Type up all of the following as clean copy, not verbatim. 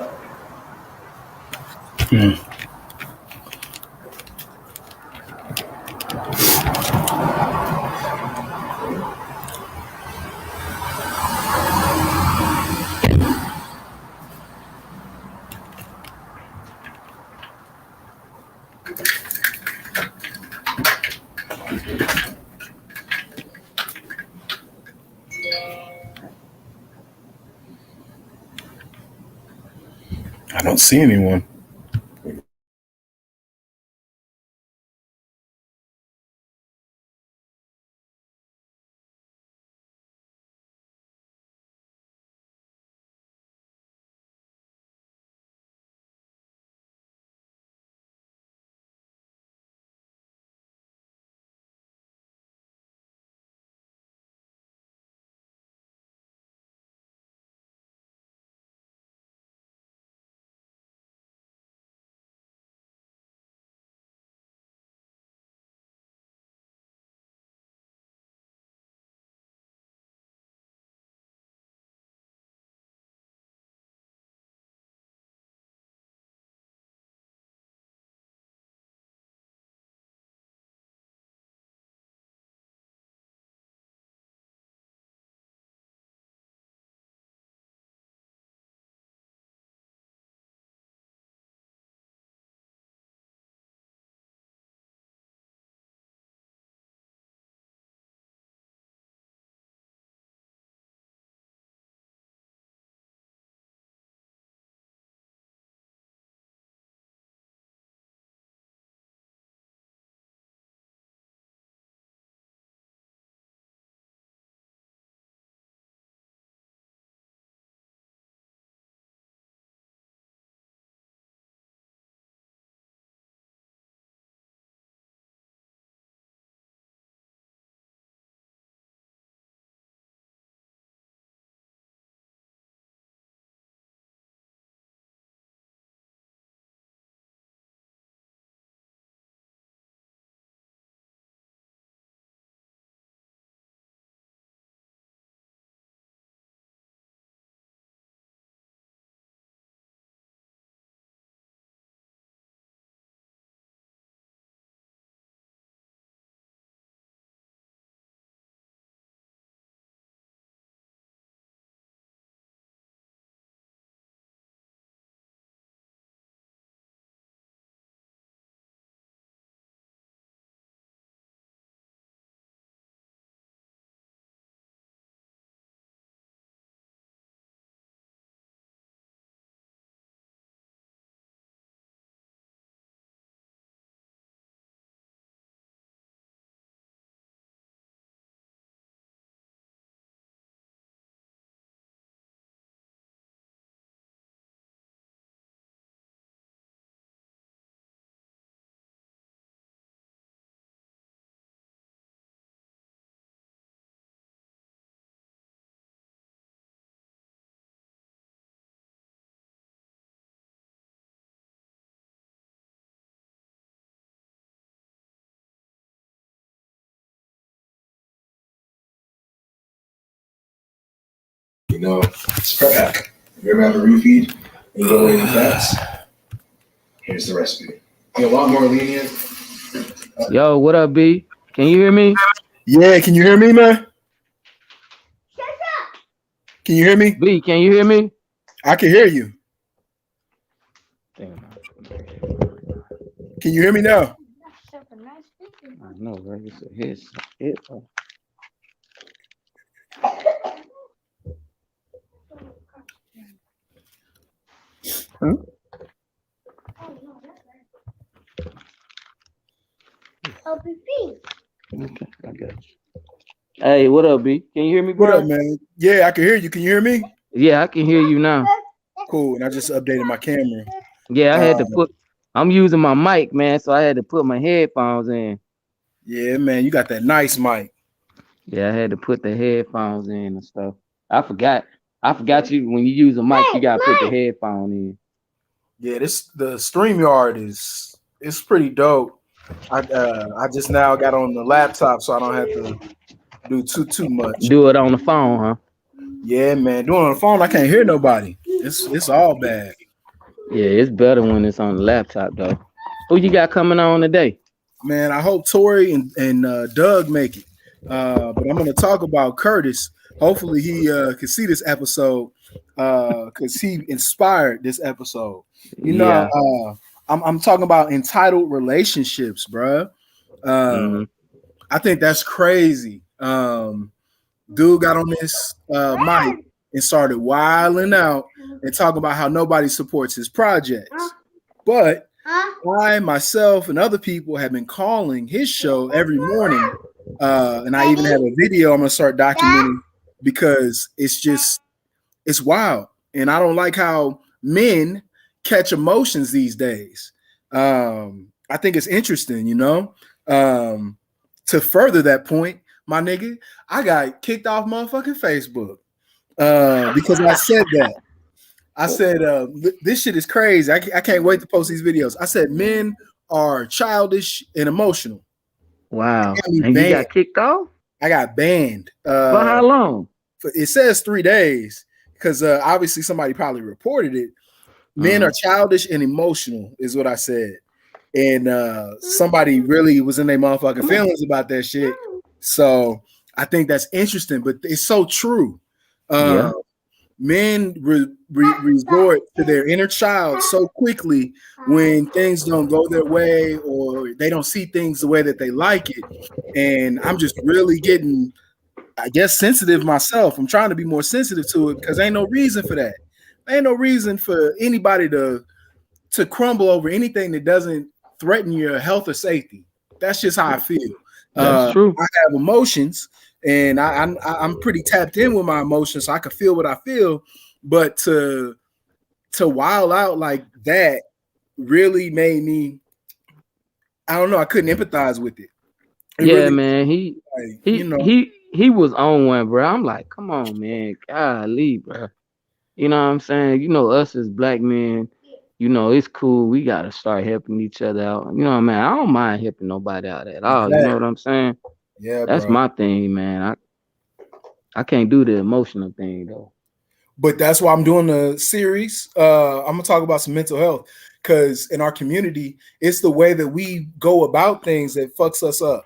I don't see anyone. It's prep hack. If you ever have a refeed and you go in fats, here's the recipe. Be a lot more lenient. Yo, what up, B? Can you hear me? Yeah, can you hear me, man? Can you hear me? B, can you hear me? I can hear you. Damn. Can you hear me now? I know, right? It's a hit. Huh? Okay, I got you. Hey, what up, B? Can you hear me, What bro? up, man? Yeah, I can hear you. Can you hear me? Yeah, I can hear you now. Cool. And I just updated my camera. Yeah, I had to put. I'm using my mic, man, so I had to put my headphones in. Yeah, man, you got that nice mic. Yeah, I had to put the headphones in and stuff. I forgot you when you use a mic, you gotta put the headphone in. Yeah, the StreamYard it's pretty dope. I just now got on the laptop, so I don't have to do too much. Do it on the phone, huh? Yeah, man. Doing it on the phone, I can't hear nobody. It's all bad. Yeah, it's better when it's on the laptop though. Who you got coming on today? Man, I hope Tori and Doug make it. But I'm going to talk about Curtis. Hopefully, he can see this episode because he inspired this episode. You know, Yeah. I'm talking about entitled relationships, bruh. Uh, Hmm. I think that's crazy. Dude got on this mic and started wilding out and talking about how nobody supports his projects. But I, myself, and other people have been calling his show every morning. And I even have a video I'm going to start documenting because it's wild. And I don't like how men catch emotions these days. I think it's interesting, you know. To further that point, my nigga, I got kicked off motherfucking Facebook because I said that. I said, this shit is crazy. I can't wait to post these videos. I said, men are childish and emotional. Wow. Got me And you banned. got kicked off? I got banned. For how long? It says 3 days because obviously somebody probably reported it. Men are childish and emotional, is what I said. And somebody really was in their motherfucking feelings about that shit. So I think that's interesting, but it's so true. Yeah. Men resort to their inner child so quickly when things don't go their way or they don't see things the way that they like it. And I'm just really getting, I guess, sensitive myself. I'm trying to be more sensitive to it because ain't no reason for that. Ain't no reason for anybody to crumble over anything that doesn't threaten your health or safety. That's just how I feel. That's true. I have emotions, and I'm pretty tapped in with my emotions, so I can feel what I feel. But to wild out like that really made me. I don't know. I couldn't empathize with it. Yeah, Really, man. like, you know, He was on one, bro. I'm like, come on, man. Golly, bro. You know what I'm saying? You know, us as black men, you know, it's cool. We gotta start helping each other out. You know what I mean? I don't mind helping nobody out at all. You know what exactly. I'm saying? Yeah, That's bro. my thing, man. I can't do the emotional thing though. But that's why I'm doing the series. I'm gonna talk about some mental health because in our community, it's the way that we go about things that fucks us up.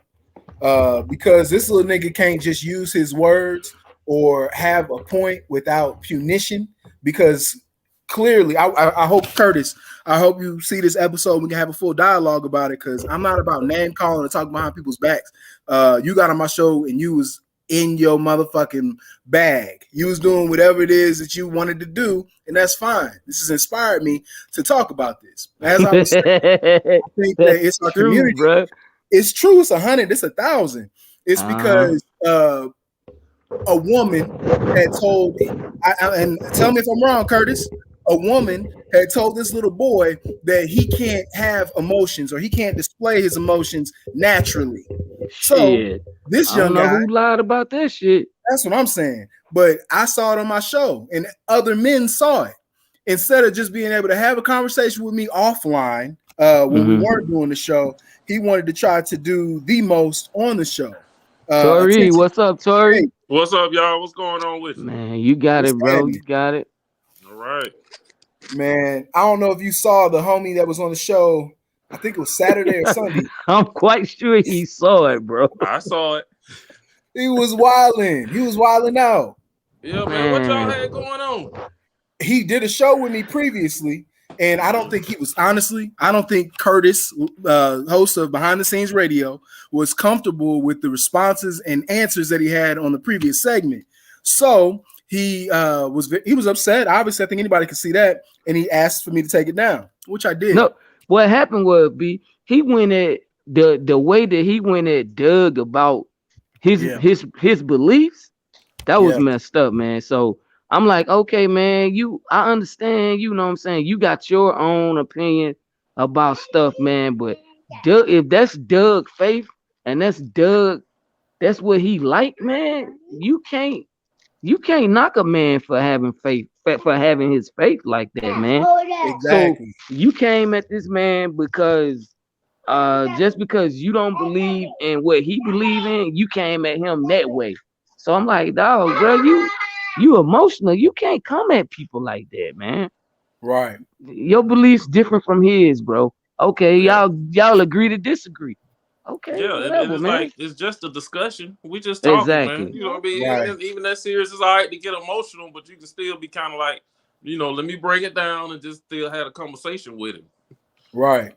Because this little nigga can't just use his words or have a point without punition. Because clearly, I hope Curtis, I hope you see this episode. We can have a full dialogue about it because I'm not about name calling and talking behind people's backs. You got on my show and you was in your motherfucking bag. You was doing whatever it is that you wanted to do, and that's fine. This has inspired me to talk about this. As I was saying, I think that That's it's our true, community. bro. It's true. It's 100. It's 1,000. It's Uh-huh. because a woman had told, and tell me if I'm wrong, Curtis. A woman had told this little boy that he can't have emotions or he can't display his emotions naturally. So Shit. this I don't young know guy, who lied about that shit. that's what I'm saying. But I saw it on my show, and other men saw it. Instead of just being able to have a conversation with me offline when we weren't doing the show, he wanted to try to do the most on the show. Tori, Attention. what's up, Tori? Hey, What's up, y'all? What's going on with you? Man, you got what's it, bro. happening? You got it. All right. Man, I don't know if you saw the homie that was on the show. I think it was Saturday or Sunday. I'm quite sure he saw it, bro. I saw it. He was wilding. He was wilding out. Yeah, man. What y'all Man. had going on? He did a show with me previously, and I don't think he was honestly. I don't think Curtis, host of Behind the Scenes Radio, was comfortable with the responses and answers that he had on the previous segment. So he was upset. Obviously, I think anybody could see that, and he asked for me to take it down, which I did. No, what happened was he went at the way that he went at Doug about his Yeah. his beliefs. That was Yeah. messed up, man. So I'm like, okay, man, I understand, you know what I'm saying? You got your own opinion about stuff, man. But Doug, if that's Doug faith and that's what he like, man, you can't knock a man for having faith, for having his faith like that, man. So Exactly. you came at this man because just because you don't believe in what he believe in, you came at him that way. So I'm like, dog, bro, you emotional. You can't come at people like that, man. Right. Your beliefs different from his, bro. Okay, Yeah. y'all agree to disagree. Okay, Yeah, and whatever, it's man. like it's just a discussion. We just talking, man. Exactly. You know what I mean? Right. Even that serious is all right to get emotional, but you can still be kind of like, let me break it down and just still have a conversation with him. Right.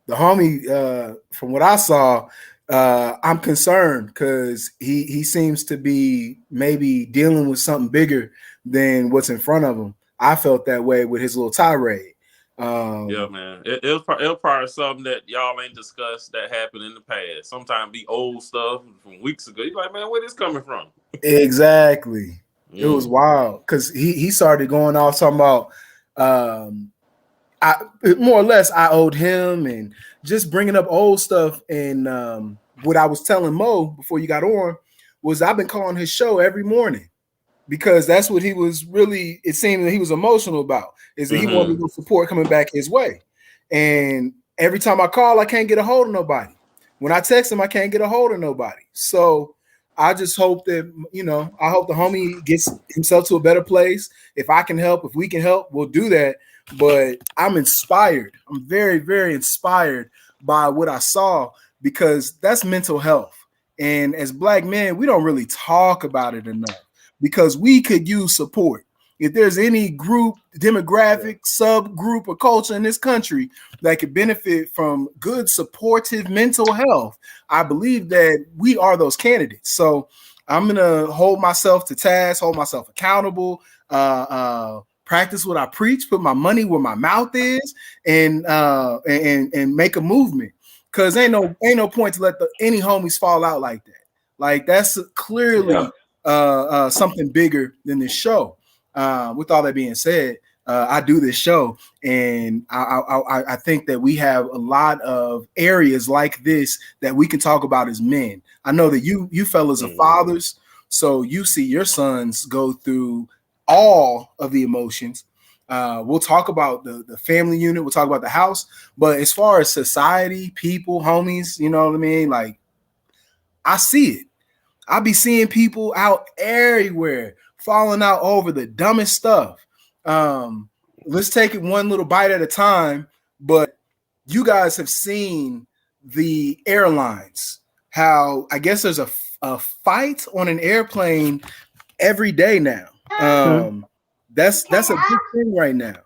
The homie, from what I saw, I'm concerned because he seems to be maybe dealing with something bigger than what's in front of him. I felt that way with his little tirade. Yeah, Um, man. It'll probably something that y'all ain't discussed that happened in the past. Sometimes be old stuff from weeks ago. You like, man, where this coming from? exactly. It was Mm. wild because he started going off talking about um, I more or less I owed him and just bringing up old stuff. And what I was telling Mo before you got on was I've been calling his show every morning because that's what he was really, it seemed that he was emotional about, is that he wanted Mm-hmm. no support coming back his way. And every time I call, I can't get a hold of nobody. When I text him, I can't get a hold of nobody. So I just hope that, I hope the homie gets himself to a better place. If I can help, if we can help, we'll do that. But I'm inspired. I'm very, very inspired by what I saw because that's mental health. And as Black men, we don't really talk about it enough because we could use support. If there's any group, demographic, subgroup, or culture in this country that could benefit from good, supportive mental health, I believe that we are those candidates. So I'm gonna hold myself to task, hold myself accountable, practice what I preach, put my money where my mouth is, and make a movement. Cause ain't no point to let any homies fall out like that. Like that's Yeah. clearly something bigger than this show. With all that being said, I do this show, and I think that we have a lot of areas like this that we can talk about as men. I know that you fellas are Mm-hmm. fathers, so you see your sons go through all of the emotions. We'll talk about the family unit. We'll talk about the house. But as far as society, people, homies, you know what I mean? Like, I see it. I be seeing people out everywhere falling out over the dumbest stuff. Let's take it one little bite at a time. But you guys have seen the airlines, how I guess there's a fight on an airplane every day now. Hmm. That's a big thing right now.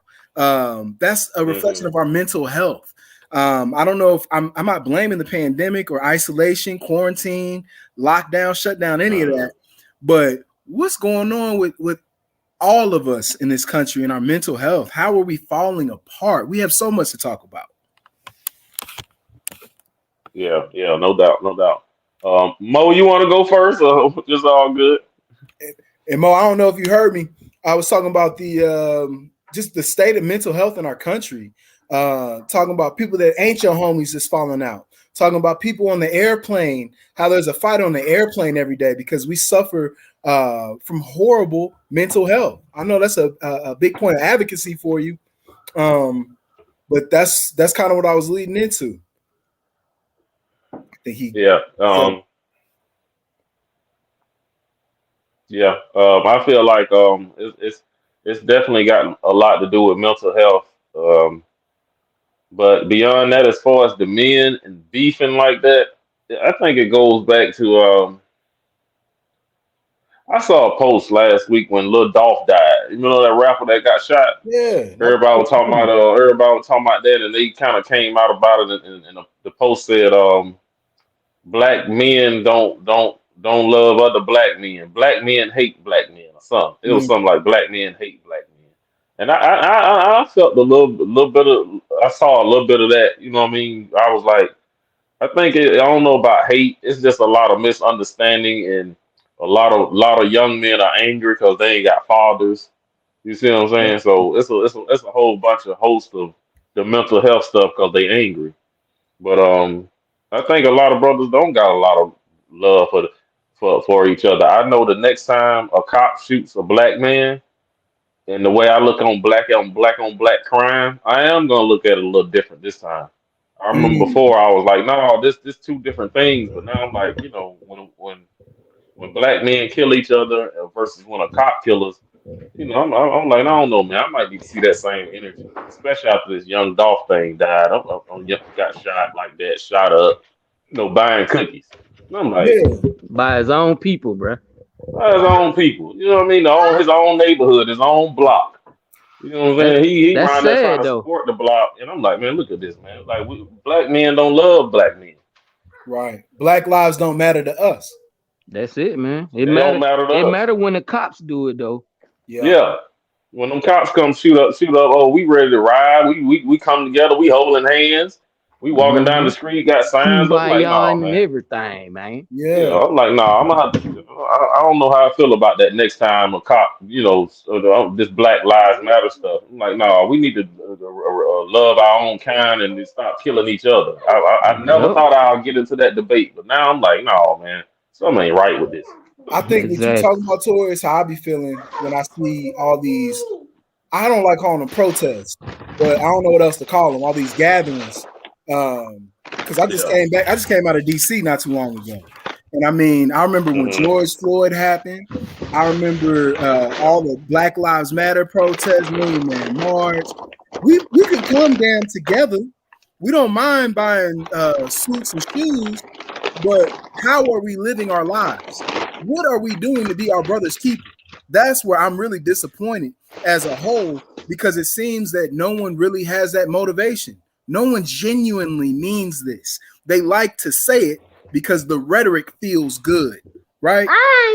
That's a reflection Mm-hmm. of our mental health. I don't know if I'm not blaming the pandemic or isolation, quarantine, lockdown, shutdown, any of Uh-huh. that, but what's going on with all of us in this country and our mental health? How are we falling apart? We have so much to talk about. Yeah, yeah, no doubt, no doubt. Mo, you want to go first? Or just all good? And Mo, I don't know if you heard me. I was talking about the just the state of mental health in our country. Talking about people that ain't your homies just falling out. Talking about people on the airplane, how there's a fight on the airplane every day because we suffer from horrible mental health. I know that's a big point of advocacy for you, but that's kind of what I was leading into. I think he, Yeah, yeah, yeah. I feel like it's definitely got a lot to do with mental health. But beyond that, as far as the men and beefing like that, I think it goes back to I saw a post last week when Lil Dolph died. You know that rapper that got shot. yeah, Everybody was talking about that, and they kind of came out about it. And the post said, "Black men don't love other black men. Black men hate black men, or something." It was mm, something like "Black men hate black men," and I felt a little bit of I saw a little bit of that. You know what I mean? I was like, I don't know about hate. It's just a lot of misunderstanding, and a lot of young men are angry because they ain't got fathers. You see what I'm saying? So it's a whole bunch of host of the mental health stuff because they angry. But I think a lot of brothers don't got a lot of love for each other. I know the next time a cop shoots a black man, and the way I look on black crime, I am gonna look at it a little different this time. I remember mm, before I was like, no, this two different things, but now I'm like, when black men kill each other versus when a cop kills us. I'm like, I don't know, man. I might need to see that same energy, especially after this young Dolph thing died. Got shot like that, shot up, buying cookies. And I'm like, Yeah, By his own people, bruh. his own people, you know what I mean? His own neighborhood, his own block. You know what I'm That's saying? He that's around there trying sad to though. support the block, and I'm like, man, look at this, man. Like, black men don't love black men. right. Black lives don't matter to us. That's it, man. It They don't matter. matter to It us. matter when the cops do it though. Yeah. Yeah. When them cops come shoot up, shoot up. Oh, we ready to ride. We come together. We holding hands. We walking down the Mm-hmm. street. Got signs up. Like, Kumbaya nah, and man. everything, man. Yeah, Yeah. I'm like, nah. I'm gonna have to. I don't know how I feel about that next time a cop, this Black Lives Matter stuff. I'm like, nah. We need to love our own kind and to stop killing each other. I never Yep. thought I'd get into that debate, but now I'm like, nah, man. Something ain't right with this. I think what you Exactly. talking about, Tori, is how I be feeling when I see all these. I don't like calling them protests, but I don't know what else to call them. All these gatherings, because I just Yeah. came back. I just came out of DC not too long ago, and I mean, I remember when Hmm. George Floyd happened. I remember all the Black Lives Matter protests, Million Man March. We could come down together. We don't mind buying suits and shoes, but how are we living our lives? What are we doing to be our brother's keeper? That's where I'm really disappointed as a whole, because it seems that no one really has that motivation. No one genuinely means this. They like to say it because the rhetoric feels good, right?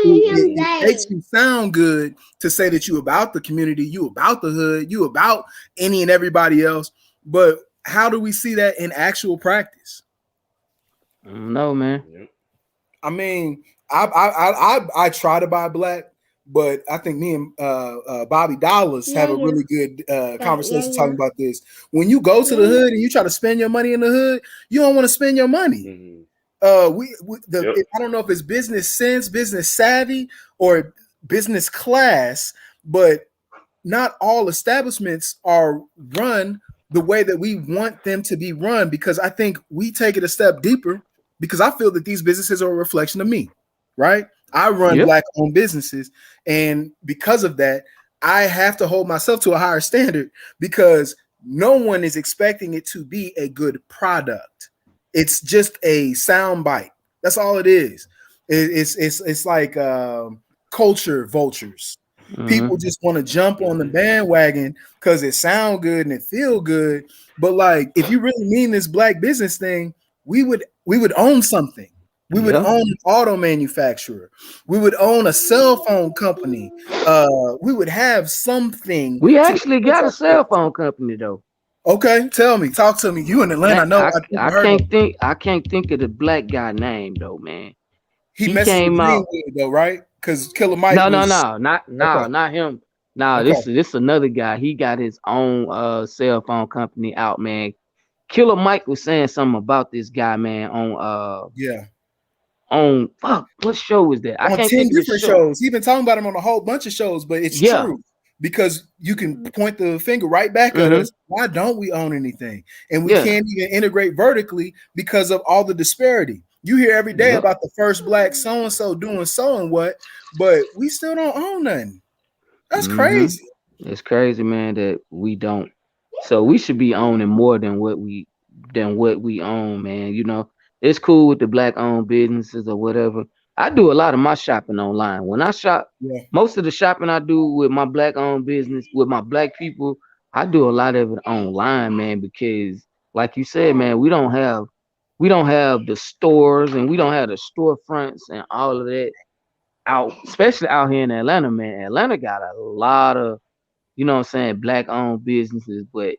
It makes you sound good to say that you about the community, you about the hood, you about any and everybody else. But how do we see that in actual practice? No, man. Yep. I mean, I try to buy black, but I think me and Bobby Dollars have a really good conversation talking about this. When you go to the hood and you try to spend your money in the hood, you don't want to spend your money. Hmm. Yep. I don't know if it's business sense, business savvy, or business class, but not all establishments are run the way that we want them to be run, because I think we take it a step deeper, because I feel that these businesses are a reflection of me, right? I run Yep. black owned businesses, and because of that, I have to hold myself to a higher standard, because no one is expecting it to be a good product. It's just a sound bite. That's all it is. It's like culture vultures. People Mm-hmm. just want to jump on the Hmm. bandwagon because it sound good and it feel good. But like, if you really mean this black business thing, we would own something. We would Yeah. own an auto manufacturer. We would own a cell phone company. We would have something We to actually push got a cell ourselves. phone company though. Okay, tell me, talk to me. You in Atlanta? I That know. I think I heard of him. I can't think of the black guy name though, man. He He messes with came out. Greenwood though, right? Because Killer Mike No, no, was no, not okay. no, not him. No, Okay, this another guy. He got his own cell phone company out, man. Killer Mike was saying something about this guy, man, yeah. on fuck, what show was that? I On can't 10 think of the different show. shows. He's been talking about him on a whole bunch of shows, but it's Yeah. true, because you can point the finger right back at Mm-hmm. us. Why don't we own anything? And we Yeah. can't even integrate vertically because of all the disparity. You hear every day Yep. about the first black so and so doing so and what, but we still don't own nothing. That's Mm-hmm. crazy. It's crazy, man, that we don't. So we should be owning more than what we own, man. It's cool with the black owned businesses or whatever. I do a lot of my shopping online. When I shop, Yeah, most of the shopping I do with my black owned business, with my black people, I do a lot of it online, man, because like you said, man, we don't have the stores and we don't have the storefronts and all of that out, especially out here in Atlanta, man. Atlanta got a lot of, what I'm saying, black owned businesses, but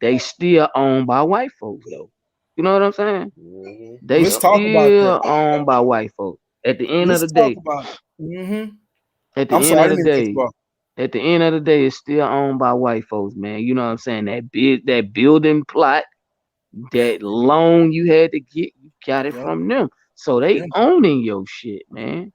they still owned by white folks though. You know what I'm saying? Hmm. They let's Yep. talk about that. still owned by white folks. At the end of Let's the talk day, about it. at the I'm end sorry, I of the didn't mean to cut day, you off. at the end of the day, it's still owned by white folks, man. You know what I'm saying? That building plot, that loan you had to get, you got it Yeah, from them. So they yeah, owning your shit, man.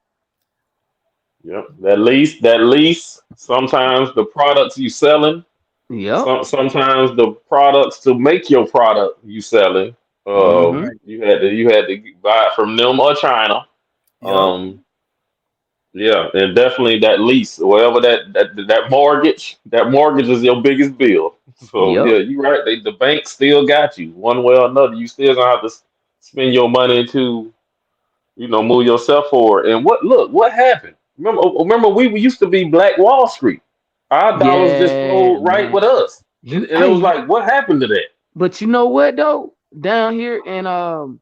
Yep. That lease. Sometimes the products you selling. Yep. Sometimes the products to make your product you selling. Mm-hmm. right. You had to buy it from them or China. Yep. Um, Yeah, and definitely that lease, whatever that mortgage is your biggest bill. So Yep. yeah, you're right. The bank still got you one way or another. You still gonna have to spend your money to move yourself forward. And what happened? Remember we used to be Black Wall Street. Our dollars just Yeah, flowed right man. with us, and, You and it was hey, like, what happened to that? but you know what though? Down here in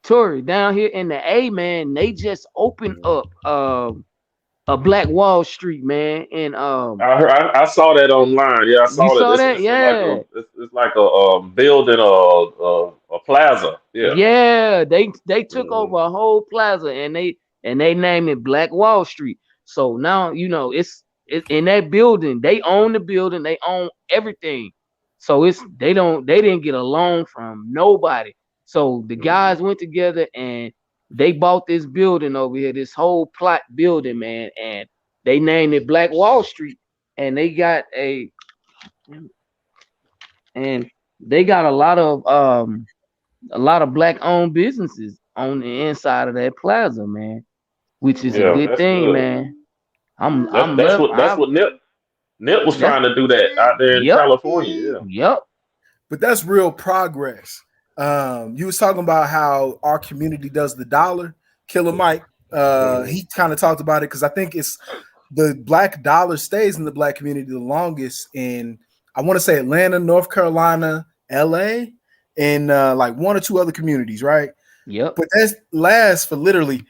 Tory, down here in the A, man, they just opened up a Black Wall Street, man. And I saw that online. Yeah, I you saw that. saw It's that? it's like Yeah. a building a plaza. Yeah. Yeah, they took Mhm. over a whole plaza and they named it Black Wall Street. So now it's in that building. They own the building. They own everything. So they didn't get a loan from nobody. So the guys Mhm. went together and they bought this building over here, this whole plot building, man, and they named it Black Wall Street. And and they got a lot of black owned businesses on the inside of that plaza, man, which is a Yeah, good that's thing, good. man. That's I'm that's love what that's I what Nip was that's trying to do that out there in yep, California. Yeah. yep, But that's real progress. You was talking about how our community does the dollar. Killer Mike, Mhm. he kind of talked about it because I think it's the black dollar stays in the black community the longest in, I want to say, Atlanta, North Carolina, LA, and like one or two other communities, right? yep. But that lasts for literally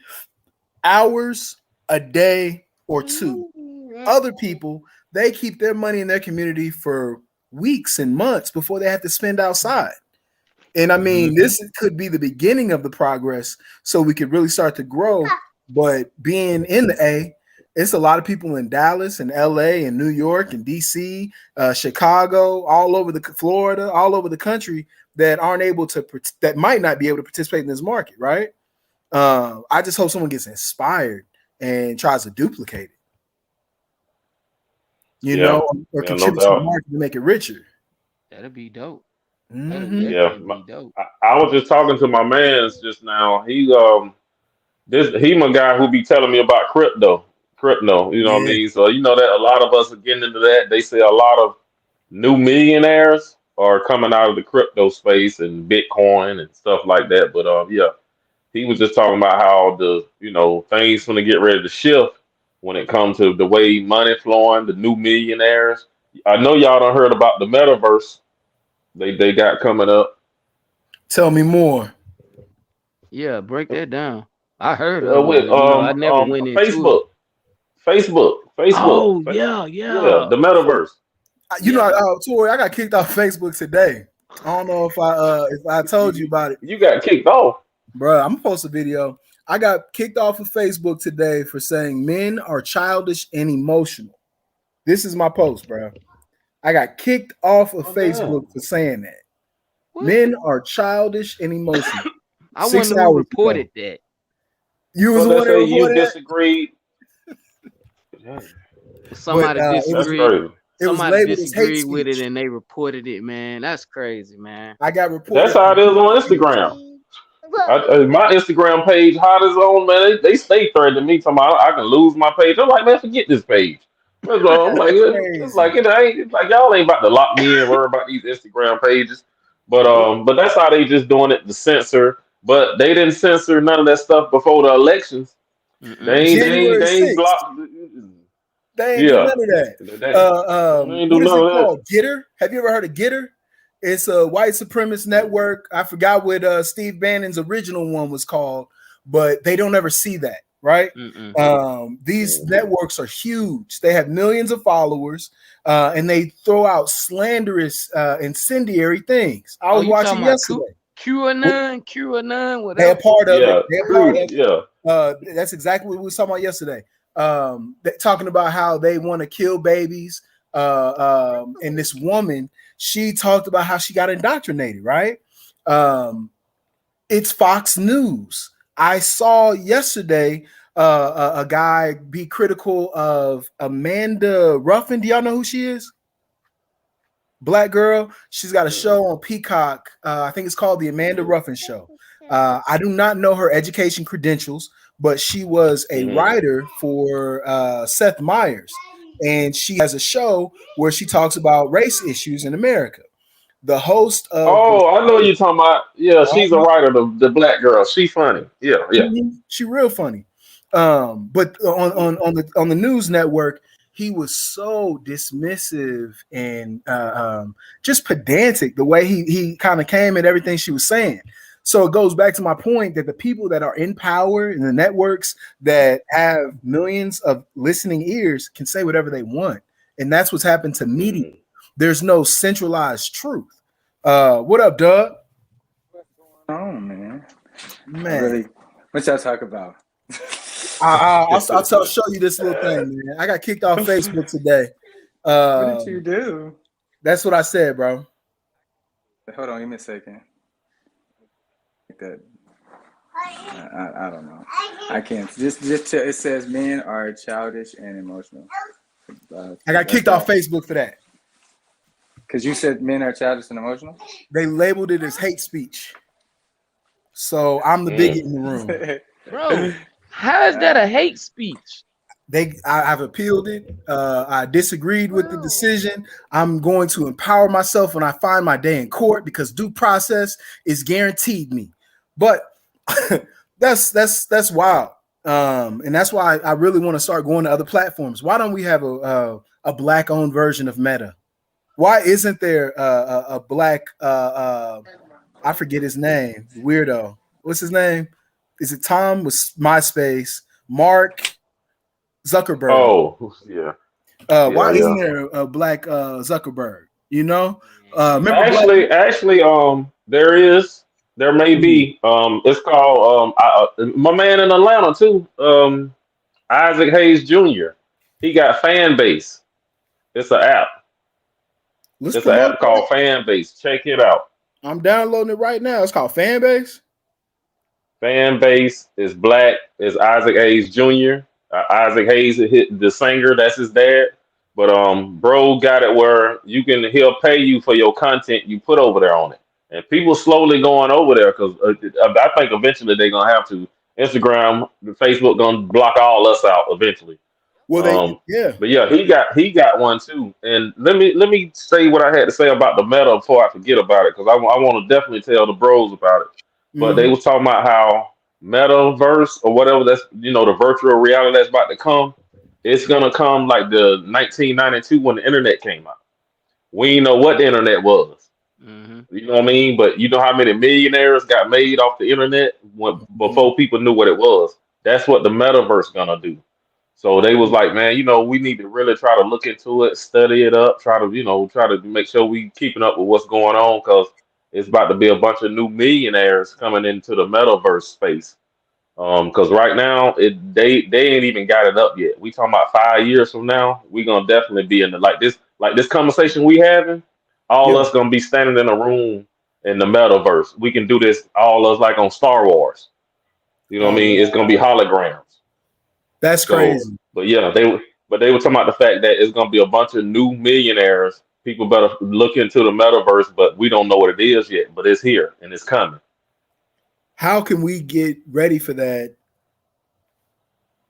hours, a day, or two. Other people, they keep their money in their community for weeks and months before they have to spend outside. And I mean, Hmm. this could be the beginning of the progress so we could really start to grow. But being in the A, it's a lot of people in Dallas and LA and New York and DC, Chicago, all over the Florida, all over the country that aren't able to, that might not be able to participate in this market, right? I just hope someone gets inspired and tries to duplicate it, Yeah. or Yeah, no contribute to the doubt. market to make it richer. That'll be dope. That'll Mm-hmm. Yeah. definitely be dope. I was just talking to my man's just now. He my guy who be telling me about crypto, you know what I Yeah. mean? So you know that a lot of us are getting into that. They say a lot of new millionaires are coming out of the crypto space and Bitcoin and stuff like that. But yeah, he was just talking about how things gonna get ready to shift when it comes to the way money flowing, the new millionaires. I know y'all done heard about the metaverse they got coming up. Tell me more. Yeah, break that down. I heard of it, With but I never went into it. Facebook. Oh yeah, Yeah, yeah, the metaverse. yeah. Tori, I got kicked off Facebook today. I don't know if I told you about it, You got kicked off. bro. I'm gonna post a video. I got kicked off of Facebook today for saying men are childish and emotional. This is my post, bro. I got kicked off of Oh damn. Facebook for saying that. What? Men are childish and emotional. I Six wonder who hours ago. reported that. You was So the they one that say you reported that, disagreed. Damn, but Somebody that's disagreed. crazy. it was Somebody labeled as hate disagreed with it speech. and they reported it, man. That's crazy, man. I got That's reported how for it is hate on speech. Instagram. My Instagram page hot as on man. They stay threatening me talking about I can lose my page. I'm like, man, forget this page. That's all. I'm like, That's it's like crazy. it ain't. It's like y'all ain't about to lock me in. Worry about these Instagram pages. But Nope. but that's how they just doing it to censor. But they didn't censor none of that stuff before the elections. Mm-mm. January They ain't 6th. blocked. They ain't do Yeah, none of that. they ain't do What is none it of that. called? Gitter? Have you ever heard of Gitter? It's a white supremacist network. I forgot what Steve Bannon's original one was called, but they don't ever see that, right? Mm-mm. These networks are huge. They have millions of followers, and they throw out slanderous, incendiary things. I Oh, was you watching talking about yesterday. QAnon, They're a whatever. part of it. Yeah, They're a part true. of it. Yeah. That's exactly what we was talking about yesterday. Talking about how they want to kill babies. And this woman, she talked about how she got indoctrinated, right? It's Fox News. I saw yesterday a guy be critical of Amanda Ruffin. Do y'all know who she is? Black girl. She's got a show on Peacock. I think it's called the Amanda Ruffin Show. I do not know her education credentials, but she was a Mhm. writer for Seth Meyers, and she has a show where she talks about race issues in America. The host of the Oh, I know you're talking about. Yeah, she's a uh, writer, the black girl. She funny. Yeah, yeah. she real funny. But on the news network, he was so dismissive and just pedantic the way he kind of came at everything she was saying. So it goes back to my point that the people that are in power and the networks that have millions of listening ears can say whatever they want, and that's what's happened to media. Mhm. There's no centralized truth. What up, Doug? What's going on, man? Man, What y'all talk about? I'll show you this little thing, man. I got kicked off Facebook today. What did you do? That's what I said, bro. Hold on, give me a second. Like that. I don't know. I can't. Just tell, it says men are childish and emotional. I got kicked off Facebook for that. Because you said men are childish and emotional? They labeled it as hate speech. So I'm the bigot in the room. Bro, how is that a hate speech? I've appealed it. I disagreed with the decision. I'm going to empower myself when I find my day in court because due process is guaranteed me. But that's wild. And that's why I really want to start going to other platforms. Why don't we have a black owned version of Meta? Why isn't there a black I forget his name, weirdo. What's his name? Is it Tom with MySpace? Mark Zuckerberg. Oh, yeah, yeah, Why isn't yeah. there a black Zuckerberg? You know, remember Black? Actually, there may Mhm. be. It's called my man in Atlanta too. Isaac Hayes Jr. He got fan base. It's an app. Let's It's an promote app that. called Fan Base. Check it out. I'm downloading it right now. It's called Fanbase. Fan base is black. Is Isaac Hayes Jr. Isaac Hayes hit the singer. That's his dad. But bro got it where he'll pay you for your content you put over there on it, and people slowly going over there because I think eventually they're gonna have to. Instagram, Facebook gonna block all us out eventually. Well, Um, yeah. but yeah, he got one too. And let me say what I had to say about the meta before I forget about it because I want to definitely tell the bros about it. But they Mm-hmm. was talking about how metaverse or whatever that's the virtual reality that's about to come. It's gonna come like the 1992 when the internet came out. We didn't know what the internet was. Mm-hmm. You know what I mean? But you know how many millionaires got made off the internet before people knew what it was. That's what the metaverse gonna do. So they was like, man, we need to really try to look into it, study it up, try to make sure we keeping up with what's going on because it's about to be a bunch of new millionaires coming into the metaverse space. Because right now they ain't even got it up yet. We talking about 5 years from now, we gonna definitely be in the like this conversation we having. All Yeah. us gonna be standing in a room in the metaverse. We can do this all us like on Star Wars. You know what I Oh mean? It's gonna be wow, holograms. that's So, crazy. but yeah, they were talking about the fact that it's gonna be a bunch of new millionaires. People better look into the metaverse, but we don't know what it is yet. But it's here and it's coming. How can we get ready for that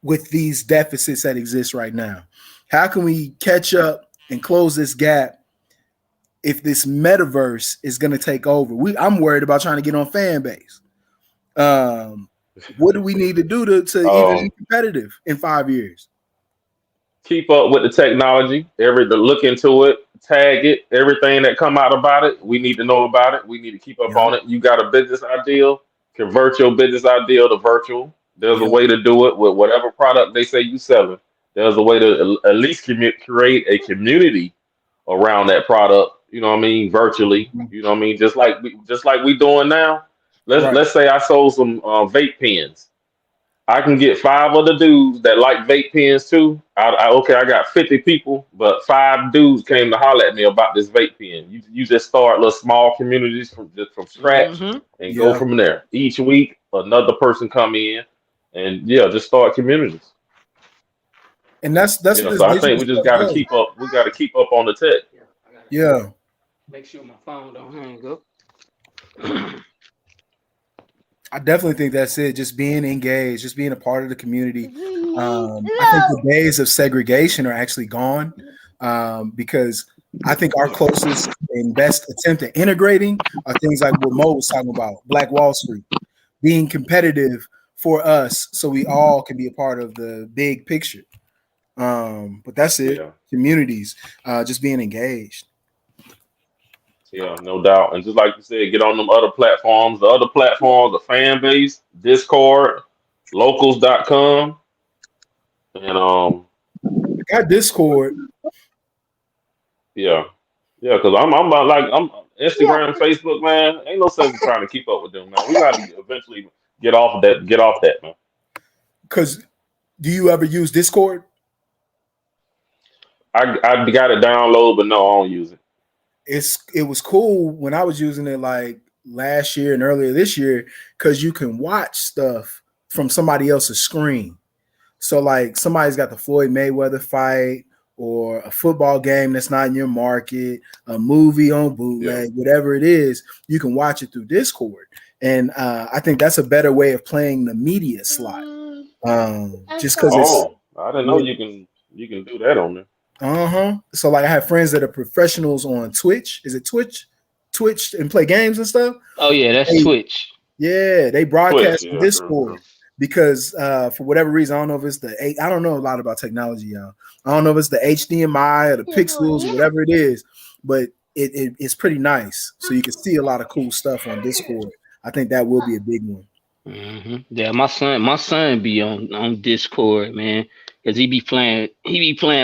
with these deficits that exist right now? How can we catch up and close this gap if this metaverse is going to take over? I'm worried about trying to get on fan base. What do we need to do to even be Um, competitive in 5 years? keep up with the technology. To look into it, tag it, everything that come out about it. We need to know about it. We need to keep up Yeah, on it. You got a business idea, convert your business idea to virtual. There's a yeah, way to do it with whatever product they say you selling. There's a way to at least create a community around that product. You know what I mean? Virtually. You know what I mean? Just like we doing now. Let's right. let's say I sold some vape pens. I can get five other dudes that like vape pens too. Okay, I got 50 people, but five dudes came to holler at me about this vape pen. You just start little small communities from scratch Mm-hmm. and go Yeah, from there. Each week, another person come in, and yeah, just start communities. and that's what Yeah, this so I digital think we just stuff got to does. keep up. We got to keep up on the tech. Yeah, I got you. Yeah, Make sure my phone don't hang up. I definitely think that's it. Just being engaged, just being a part of the community. I think the days of segregation are actually gone, because I think our closest and best attempt at integrating are things like what Mo was talking about, Black Wall Street, being competitive for us so we all can be a part of the big picture. But that's it. Yeah, Communities, just being engaged. yeah, no doubt. And just like you said, get on them other platforms. The other platforms, the fan base, Discord, locals.com, and I got Discord. yeah, yeah, because I'm about like I'm Instagram, Facebook, man. Ain't no sense in trying to keep up with them, man. We got to eventually get off that, man. Because do you ever use Discord? I got it download, but no, I don't use it. It was cool when I was using it like last year and earlier this year because you can watch stuff from somebody else's screen. So like somebody's got the Floyd Mayweather fight or a football game that's not in your market, a movie on Yeah. bootleg, whatever it is, you can watch it through Discord. And I think that's a better way of playing the media slot. Just because it's Oh, I didn't know you can do that on there. So like I have friends that are professionals on Twitch. Is it Twitch? Twitch and play games and stuff. Oh yeah, that's They, Twitch. yeah, they Twitch, broadcast yeah, true, Discord true. because for whatever reason, I don't know if it's I don't know a lot about technology, y'all. I don't know if it's the HDMI or the pixels or whatever it is, but it's pretty nice. So you can see a lot of cool stuff on Discord. I think that will be a big one. Yeah, my son be on Discord, man, because he be playing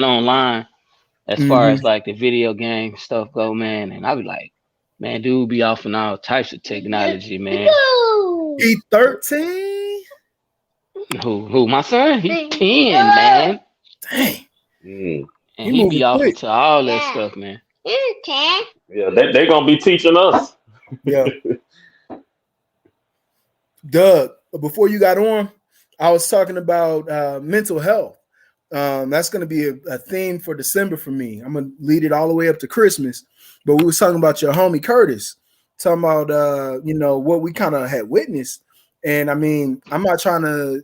online as far Mm-hmm. as like the video game stuff go, man. And I be like, man, dude be offering all types of technology, man. He 13. Who my son? He 10, man. Dang, Mm. And he he be moving offering quick. to all that stuff, man. Yeah, they gonna be teaching us. Yeah. Doug, before you got on, I was talking about mental health. That's going to be a theme for December for me. I'm going to lead it all the way up to Christmas. But we was talking about your homie Curtis, talking about what we kind of had witnessed. And I mean, I'm not trying to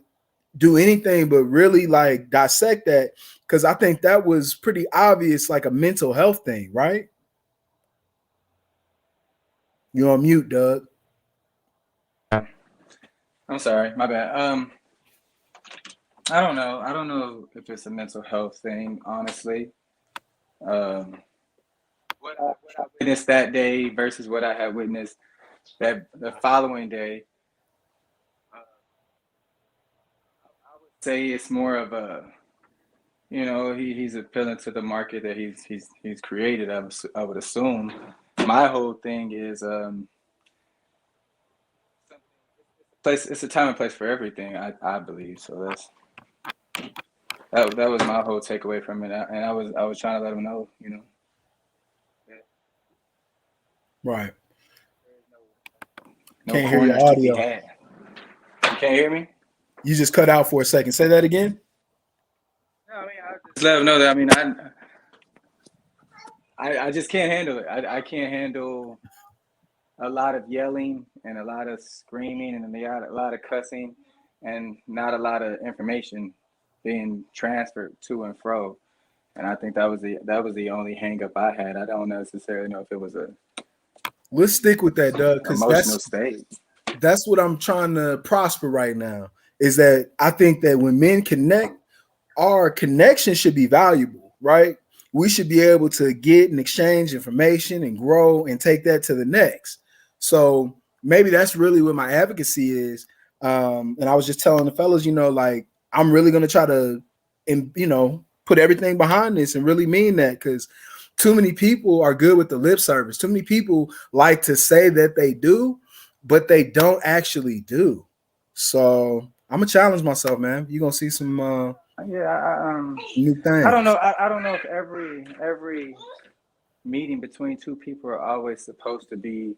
do anything but really like dissect that because I think that was pretty obvious, like a mental health thing, right? You're on mute, Doug. I'm sorry, my bad. I don't know. I don't know if it's a mental health thing, honestly. What I witnessed that day versus what I had witnessed that the following day, I would say it's more of a, he's appealing to the market that he's created. I would assume. My whole thing is place. It's a time and place for everything. I believe so. That was my whole takeaway from it, and I was trying to let him know, Right. no Can't hear your corners to be audio. had. You can't hear me? You just cut out for a second. Say that again. No, I mean, I just let him know that. I mean, I just can't handle it. I can't handle a lot of yelling and a lot of screaming and a lot of cussing and not a lot of information being transferred to and fro. And I think that was the only hang up I had. I don't necessarily know if it was a Let's stick with that, Doug, because emotional state. that's what I'm trying to prosper right now. Is that I think that when men connect, our connection should be valuable, right? We should be able to get and exchange information and grow and take that to the next. So maybe that's really what my advocacy is. And I was just telling the fellas, like I'm really going to try to, put everything behind this and really mean that because too many people are good with the lip service. Too many people like to say that they do, but they don't actually do. So I'm gonna challenge myself, man. You're gonna see some new things. I don't know. I don't know if every meeting between two people are always supposed to be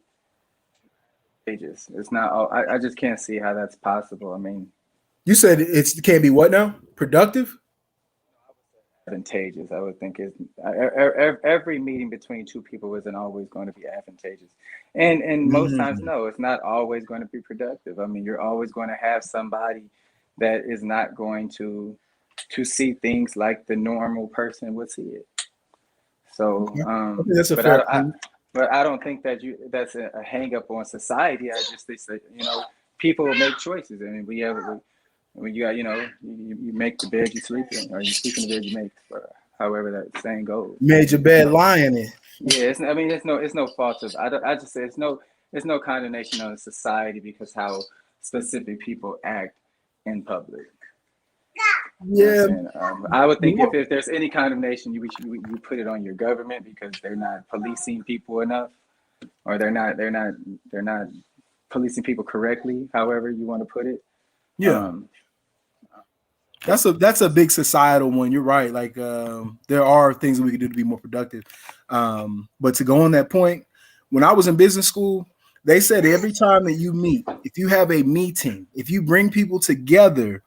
contagious. It's not. I just can't see how that's possible. I mean, You said it can't be what now? Productive? advantageous. I would think every meeting between two people isn't always going to be advantageous, and most times Mhm. no, it's not always going to be productive. I mean, you're always going to have somebody that is not going to see things like the normal person would see it. So, Okay. I think that's a fair point. but I don't think that that's a hang up on society. I just think that people make choices. I mean, when you got you make the bed you sleep in, or you sleep in the bed you make, or however that saying goes. Made your bed, lie in it. Yeah, I mean, it's no fault of. I just say it's no condemnation on society because how specific people act in public. You know what I'm Yeah. saying? I would think if there's any condemnation, you put it on your government because they're not policing people enough, or they're not policing people correctly. However you want to put it. Yeah. That's a big societal one. You're right. Like there are things that we can do to be more productive. But to go on that point, when I was in business school, they said every time that you meet, if you have a meeting, if you bring people together,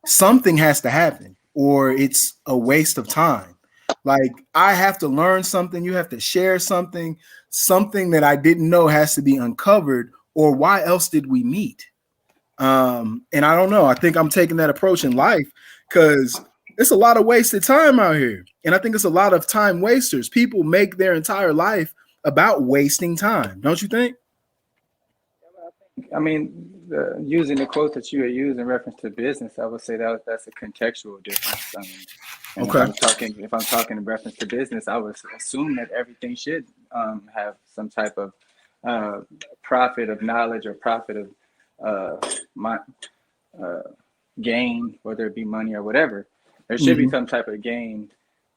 something has to happen, or it's a waste of time. Like I have to learn something, you have to share something, something that I didn't know has to be uncovered, or why else did we meet? And I don't know. I think I'm taking that approach in life because it's a lot of wasted time out here. And I think it's a lot of time wasters. People make their entire life about wasting time. Don't you think? I mean, using the quote that you had used in reference to business, I would say that's a contextual difference. I mean, and Okay. if I'm talking in reference to business, I would assume that everything should have some type of profit of knowledge or profit of my gain, whether it be money or whatever. There should be some type of gain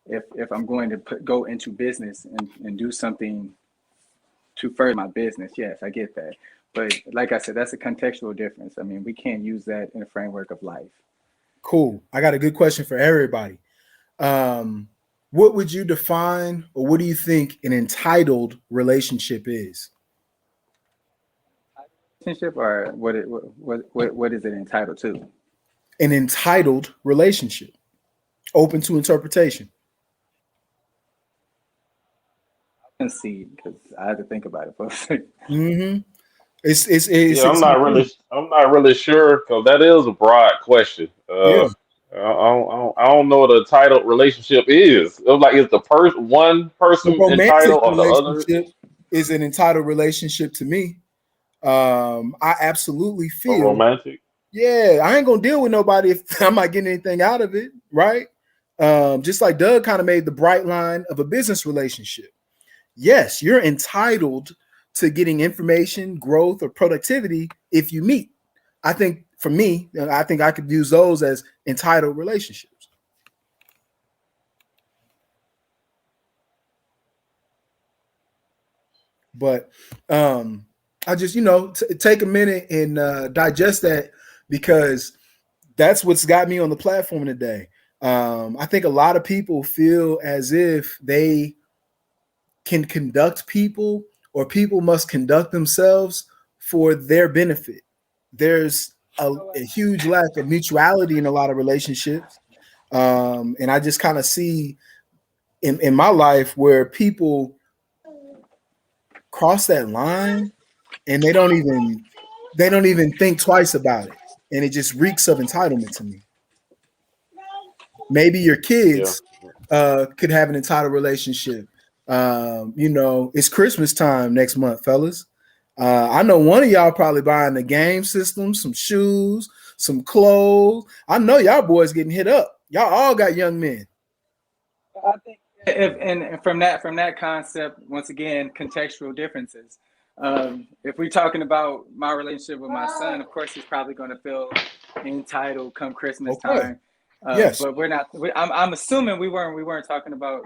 if I'm going to go into business and do something to further my business. Yes, I get that. But like I said, that's a contextual difference. I mean, we can't use that in a framework of life. Cool. I got a good question for everybody. What would you define, or what do you think an entitled relationship is? Relationship, or what is it entitled to? An entitled relationship, open to interpretation. Concede, because I had to think about it for a second. Mm-hmm. It's Yeah, I'm not really sure because that is a broad question. yeah. I don't know what a titled relationship is. It's like is the one A person romantic entitled or the other relationship is an entitled relationship to me. I absolutely or feel, romantic? yeah, I ain't gonna deal with nobody if I'm not getting anything out of it, right? Just like Doug kind of made the bright line of a business relationship. Yes, you're entitled to getting information, growth, or productivity if you meet. I think for me, I think I could use those as entitled relationships. But I just, take a minute and digest that because that's what's got me on the platform today. I think a lot of people feel as if they can conduct people or people must conduct themselves for their benefit. There's a huge lack of mutuality in a lot of relationships. And I just kind of see in my life where people cross that line and they don't even think twice about it. And it just reeks of entitlement to me. Maybe your Yeah, kids could have an entitled relationship. It's Christmas time next month, fellas. I know one of y'all probably buying the game system, some shoes, some clothes. I know y'all boys getting hit up. Y'all all got young men. I think and from that concept, once again, contextual differences. If we're talking about my relationship with my son, of course he's probably going to feel entitled come Christmas Okay. time. Yes. But we're not. I'm assuming we weren't talking about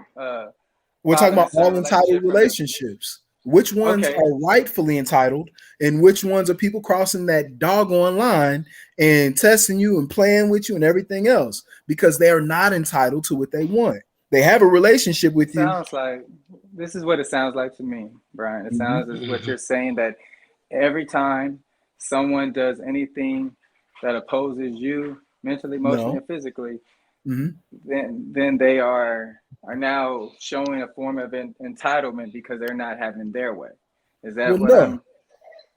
We're talking father and about son all entitled relationship from the. relationships. Which ones Okay, are rightfully entitled, and which ones are people crossing that doggone line and testing you and playing with you and everything else because they are not entitled to what they want. They have a relationship with you. sounds like this is what it sounds like to me, Brian. It Mhm. sounds as what you're saying that every time someone does anything that opposes you mentally, emotionally, No, and physically, Mhm. then they are now showing a form of entitlement because they're not having their way. Is that Well, what I'm?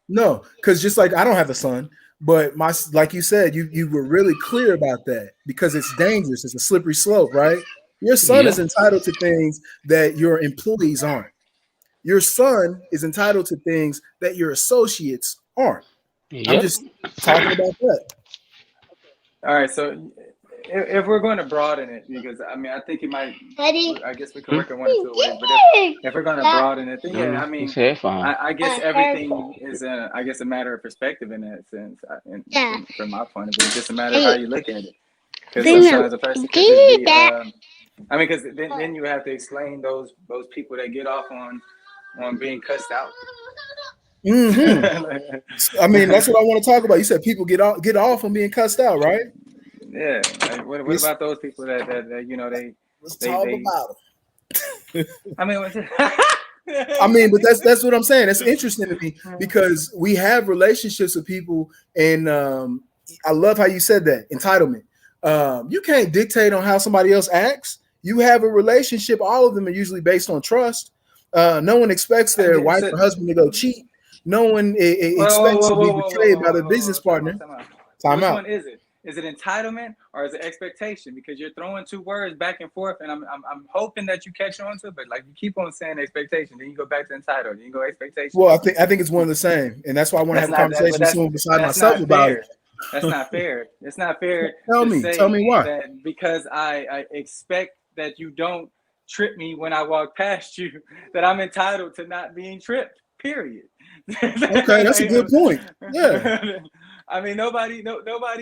no, because just like I don't have a son, but like you said, you were really clear about that because it's dangerous. It's a slippery slope, right? Your son is Yeah. entitled to things that your employees aren't. Your son is entitled to things that your associates aren't. I'm Yep. just talking about that. All right, so if we're going to broaden it, because I mean, I think it might. I guess we can Hmm? work it one or two ways. But if we're going to broaden it, then yeah, I It's mean, headphone. I guess everything is I guess a matter of perspective in that sense. From my point of view, it's just a matter of how you look at it. Because sometimes a person could just be. I mean, because then you have to explain those people that get off on being cussed out. Hmm. I mean, that's what I want to talk about. You said people get off on being cussed out, right? Yeah. Like, what Let's, about those people that you know let's talk they about them. I mean, I mean, but that's what I'm saying. It's interesting to me because we have relationships with people, and I love how you said that entitlement. You can't dictate on how somebody else acts. You have a relationship. All of them are usually based on trust. No one expects their wife or husband to go cheat. No one expects to be betrayed by their business Time partner. out, time out. Time Which out. one is it? Is it entitlement or is it expectation? Because you're throwing two words back and forth, and I'm hoping that you catch on to it. But like you keep on saying expectation, then you go back to entitled, then you go expectation. Well, I think it's one and the same, and that's why I want to have That's a not that, conversation but with someone beside that's myself not about it. fair. That's not fair. It's not fair Tell to me say why. that because I expect that you don't trip me when I walk past you, that I'm entitled to not being tripped. Period. Okay, that's a good point. Yeah. I mean, nobody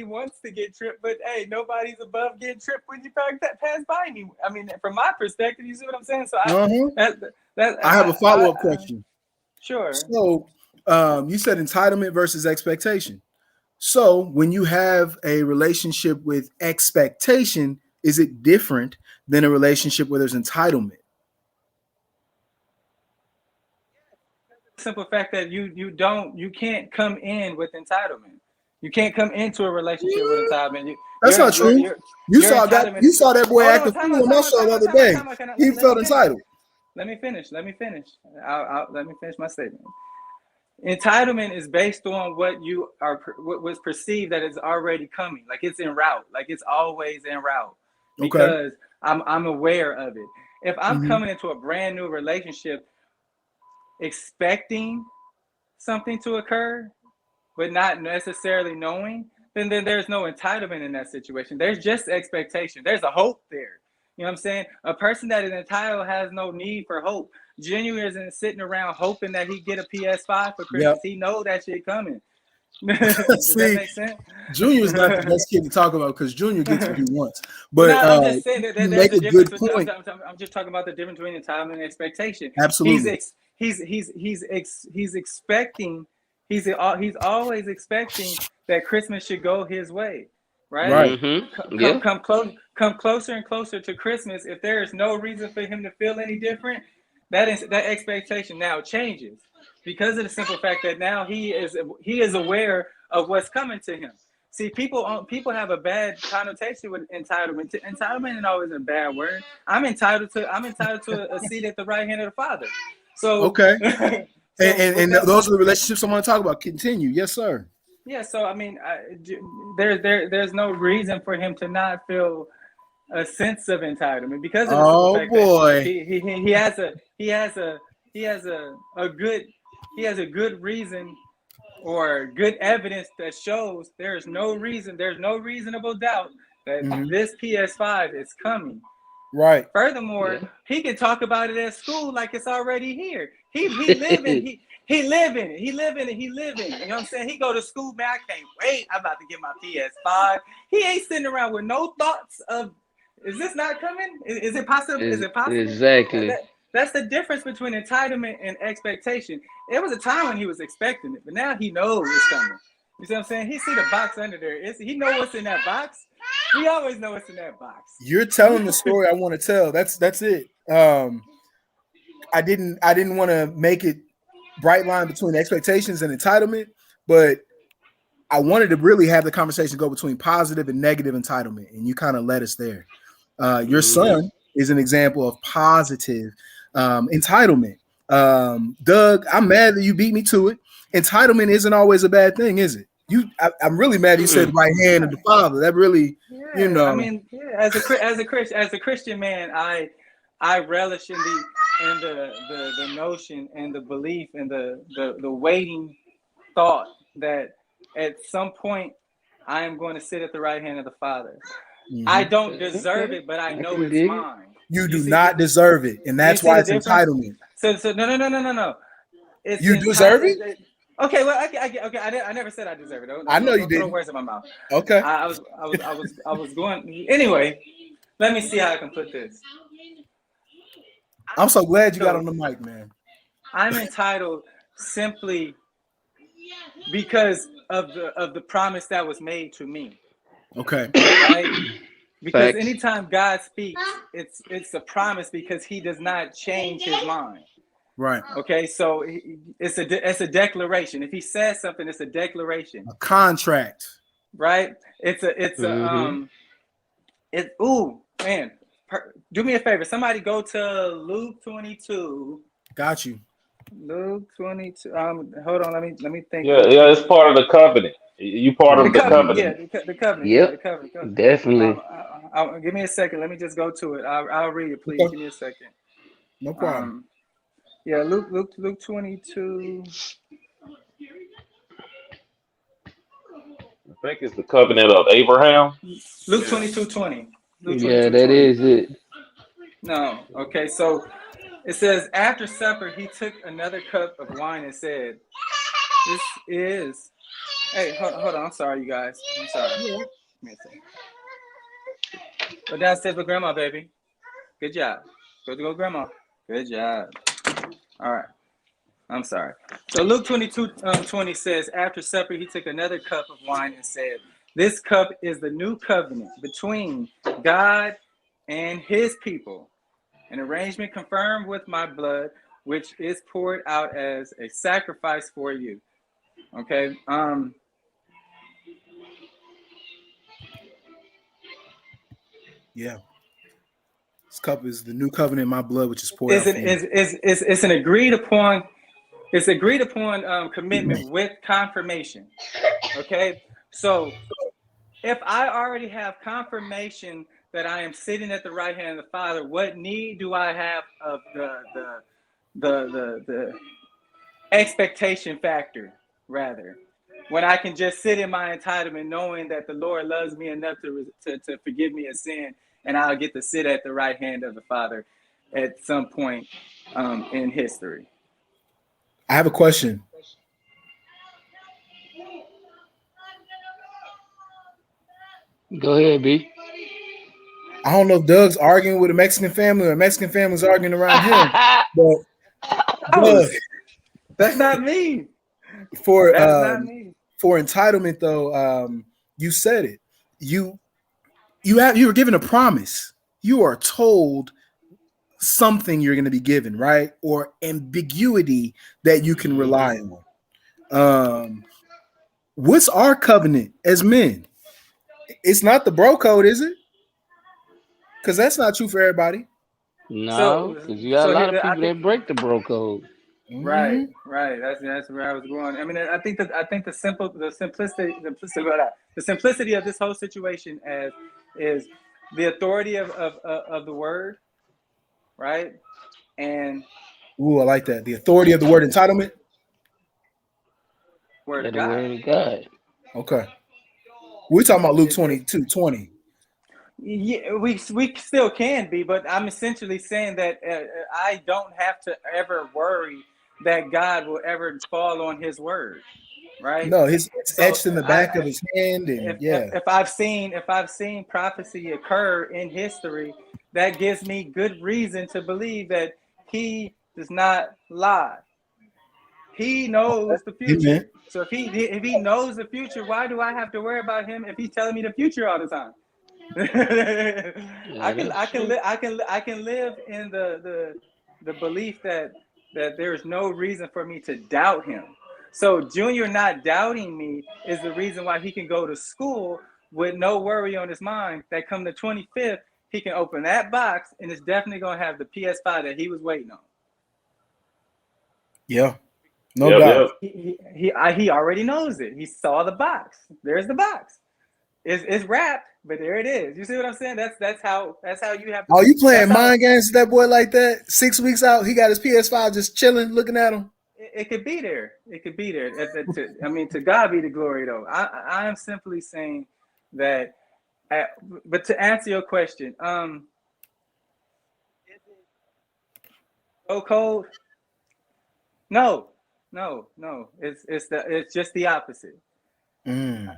wants to get tripped, but hey, nobody's above getting tripped when you pass by me. I mean, from my perspective, you see what I'm saying? So Uh-huh. that I have a follow-up question. sure. So, you said entitlement versus expectation. So, when you have a relationship with expectation, is it different than a relationship where there's entitlement? Simple fact that you can't come in with entitlement. You can't come into a relationship with entitlement. That's not true. You Your saw that. entitlement You is saw that boy hold on, acting time fool out, on my time out, show time the out, other time out, day. time out. He Let me felt finish. entitled. Let me finish. Let me finish my statement. Entitlement is based on what you are, what was perceived that is already coming, like it's en route, like it's always en route, Okay. because I'm aware of it. If I'm Mm-hmm. coming into a brand new relationship expecting something to occur, but not necessarily knowing, then there's no entitlement in that situation. There's just expectation. There's a hope there. You know what I'm saying? A person that is entitled has no need for hope. Junior isn't sitting around hoping that he get a PS5 for Yep. Christmas. He know that shit coming. Does that See, make sense? Junior's not the best kid to talk about because Junior gets what he wants. No, But I'm just saying that you there's make a a good difference. point. I'm just talking about the difference between entitlement and expectation. Absolutely. He's expecting. He's always expecting that Christmas should go his way, right? Right. Mm-hmm. Yeah. Come closer and closer to Christmas. If there is no reason for him to feel any different, that expectation now changes because of the simple fact that now he is aware of what's coming to him. See, people have a bad connotation with entitlement. Entitlement isn't always a bad word. I'm entitled to a seat at the right hand of the Father. So, Okay. so And those are the relationships I want to talk about. Continue. Yes, sir. yeah. So I mean, there's no reason for him to not feel a sense of entitlement because of the simple Oh fact that boy. he has a good reason or good evidence that shows there's no reasonable doubt that Mhm. this PS5 is coming. Right. Furthermore, he can talk about it at school like it's already here. He live in it. You know what I'm saying? He go to school, man. I can't wait. I'm about to get my PS5. He ain't sitting around with no thoughts of, is this not coming? Is it possible? Is it possible? Exactly. That's the difference between entitlement and expectation. There was a time when he was expecting it, but now he knows it's coming. You see what I'm saying? He see the box under there. He know what's in that box. We always know what's in that box. You're telling the story I want to tell. That's it. I didn't want to make it bright line between expectations and entitlement, but I wanted to really have the conversation go between positive and negative entitlement, and you kind of led us there. Your son is an example of positive entitlement. Doug, I'm mad that you beat me to it. Entitlement isn't always a bad thing, is it? I'm really mad you said right hand of the father. That really, you I know. mean, as a Christian man, I relish in the notion and the belief and the waiting thought that at some point I am going to sit at the right hand of the Father. I don't deserve it, but I know it's mine. You do not deserve it, and that's why it's entitlement. So no. It's you deserve it. Okay, well, okay. I never said I deserve it. I know you did. Put words in my mouth. Okay. I was going anyway. Let me see how I can put this. I'm so glad you got on the mic, man. I'm entitled simply because of the promise that was made to me. Okay. Right? Because anytime God speaks, it's a promise because He does not change His mind. Right. Okay. So it's a declaration. If He says something, it's a declaration. A contract. Right. Ooh, man. Do me a favor. Somebody go to Luke 22. Got you. Luke 22. Hold on. Let me think. Yeah, it's part of the covenant. You part of the covenant. Yeah, the covenant. Yep. Yeah, the covenant. Definitely. Give me a second. Let me just go to it. I'll read it, please. Okay. Give me a second. No problem. Yeah, Luke 22. I think it's the covenant of Abraham. Luke 22:20. Yeah, that is it. No. Okay, so it says, after supper, he took another cup of wine and said, "This is." Hey, hold on. I'm sorry, you guys. I'm sorry. Give me a second. Go downstairs with grandma, baby. Good job. Go, grandma. Good job. All right. I'm sorry. So Luke 22:20 says, after supper, he took another cup of wine and said, "This cup is the new covenant between God and His people, an arrangement confirmed with my blood, which is poured out as a sacrifice for you." Okay. Yeah. This cup is the new covenant in my blood, which is poured out. It's an agreed upon. It's agreed upon commitment with confirmation. Okay. So if I already have confirmation that I am sitting at the right hand of the Father, what need do I have of the expectation factor, rather, when I can just sit in my entitlement, knowing that the Lord loves me enough to forgive me of sin, and I'll get to sit at the right hand of the Father at some point in history. I have a question. Go ahead, B. I don't know if Doug's arguing with a Mexican family or a Mexican family's arguing around him, but Doug, that's not me. For not me. For entitlement, though, you said it. You were given a promise. You are told something you're going to be given, right? Or ambiguity that you can rely on. What's our covenant as men? It's not the bro code, is it? Because that's not true for everybody. No, because you got a lot of people that break the bro code. Right. That's where I was going. I mean, I think the simplicity of this whole situation is the authority of the word, right? And I like that. The authority of the word entitlement. Word of God. God. Word of God. Okay. We're talking about Luke 22:20. Yeah, we still can be, but I'm essentially saying that I don't have to ever worry that God will ever fall on His word, right? No, it's etched in the back of His hand, and if I've seen prophecy occur in history, that gives me good reason to believe that He does not lie. He knows the future. Amen. So if he knows the future, why do I have to worry about Him if He's telling me the future all the time? I can live in the belief that there is no reason for me to doubt Him. So Junior not doubting me is the reason why he can go to school with no worry on his mind that come the 25th, he can open that box and it's definitely going to have the PS5 that he was waiting on. Yeah, no Yep, doubt. yep. He already knows it. He saw the box. There's the box. It's wrapped, but there it is. You see what I'm saying? That's how you have to. Oh, you playing That's how- mind games with that boy like that? 6 weeks out, he got his PS5 just chilling, looking at him. It could be there. It could be there. I mean, to God be the glory, though. I am simply saying that. But to answer your question, is it so cold? No. It's just the opposite. Mm.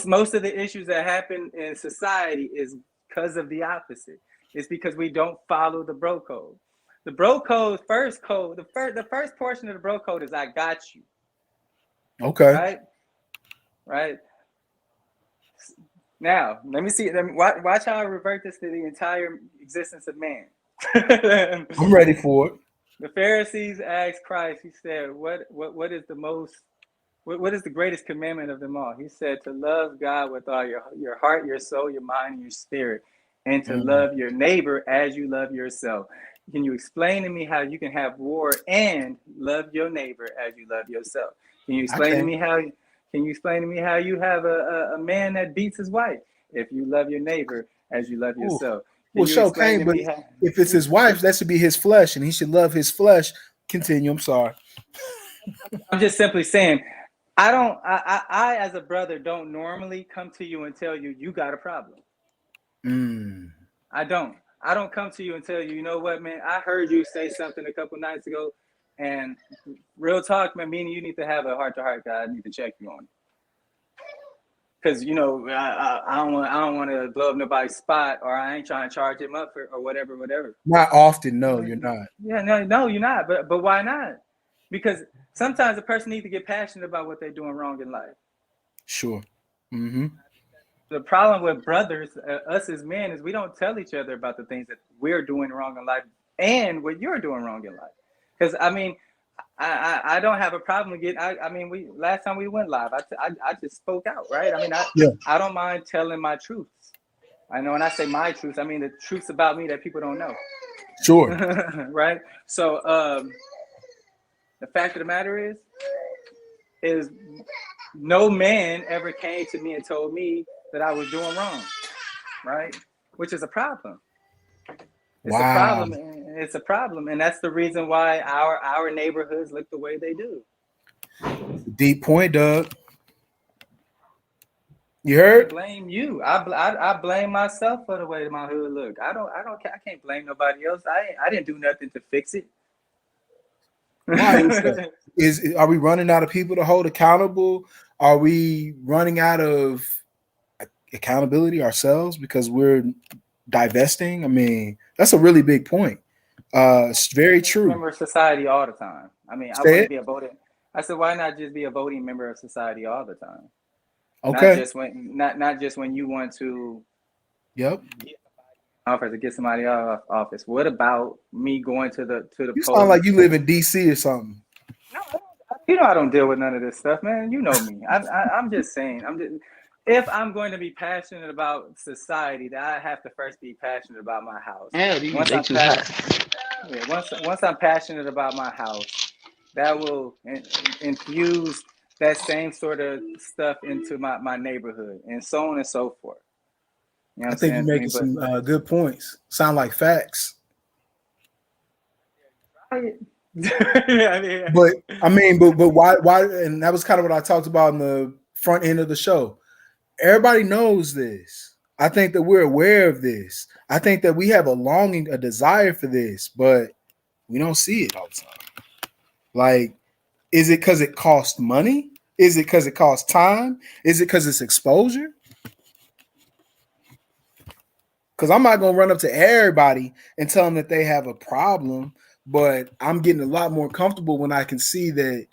Most of the issues that happen in society is because of the opposite. It's because we don't follow the bro code. The bro code, the first portion of the bro code is I got you. Okay. Right. Now, let me see. Watch how I revert this to the entire existence of man. I'm ready for it. The Pharisees asked Christ. He said, "What is the most? What is the greatest commandment of them all?" He said, "To love God with all your heart, your soul, your mind, and your spirit, and to love your neighbor as you love yourself." Can you explain to me how you can have war and love your neighbor as you love yourself? Can you explain to me how? Can you explain to me how you have a man that beats his wife if you love your neighbor as you love yourself? Well, show Cain, but if it's his wife, that should be his flesh, and he should love his flesh. Continue. I'm sorry. I'm just simply saying, I as a brother don't normally come to you and tell you got a problem. I don't come to you and tell you, you know what, man, I heard you say something a couple nights ago, and real talk, man, meaning you need to have a heart-to-heart guy. I need to check you on it. Because, you know, I don't want to blow up nobody's spot, or I ain't trying to charge him up for, or whatever. Not often, no, you're not. Yeah, no, you're not. But why not? Because sometimes a person needs to get passionate about what they're doing wrong in life. Sure. Mm-hmm. The problem with brothers, us as men, is we don't tell each other about the things that we're doing wrong in life and what you're doing wrong in life. Because, I mean, I don't have a problem getting. I mean, last time we went live, I just spoke out, right? I mean, I don't mind telling my truths. I know when I say my truths, I mean the truths about me that people don't know. Sure. Right. So the fact of the matter is no man ever came to me and told me that I was doing wrong, right? Which is a problem. It's a problem. It's a problem, and that's the reason why our neighborhoods look the way they do. Deep point, Doug. You heard? I blame you. I blame myself for the way my hood look. I can't blame nobody else. I didn't do nothing to fix it. Why is that? Are we running out of people to hold accountable? Are we running out of accountability ourselves because we're divesting? I mean, that's a really big point. It's very true. Member of society all the time. I mean, I wouldn't be a voting. I said, why not just be a voting member of society all the time? Okay. Not just when you want to. Yep. Offer to get somebody out of office. What about me going to the You sound like you live in DC or something. No, you know I don't deal with none of this stuff, man. You know me. I'm just saying. If I'm going to be passionate about society, that I have to first be passionate about my house. Once I'm passionate about my house, that will infuse that same sort of stuff into my neighborhood, and so on and so forth. You know I think you're making some good points. Sound like facts. But why? And that was kind of what I talked about in the front end of the show. Everybody knows this. I think that we're aware of this. I think that we have a longing, a desire for this, but we don't see it all the time. Like, is it because it costs money? Is it because it costs time? Is it because it's exposure? Because I'm not going to run up to everybody and tell them that they have a problem, but I'm getting a lot more comfortable when I can see that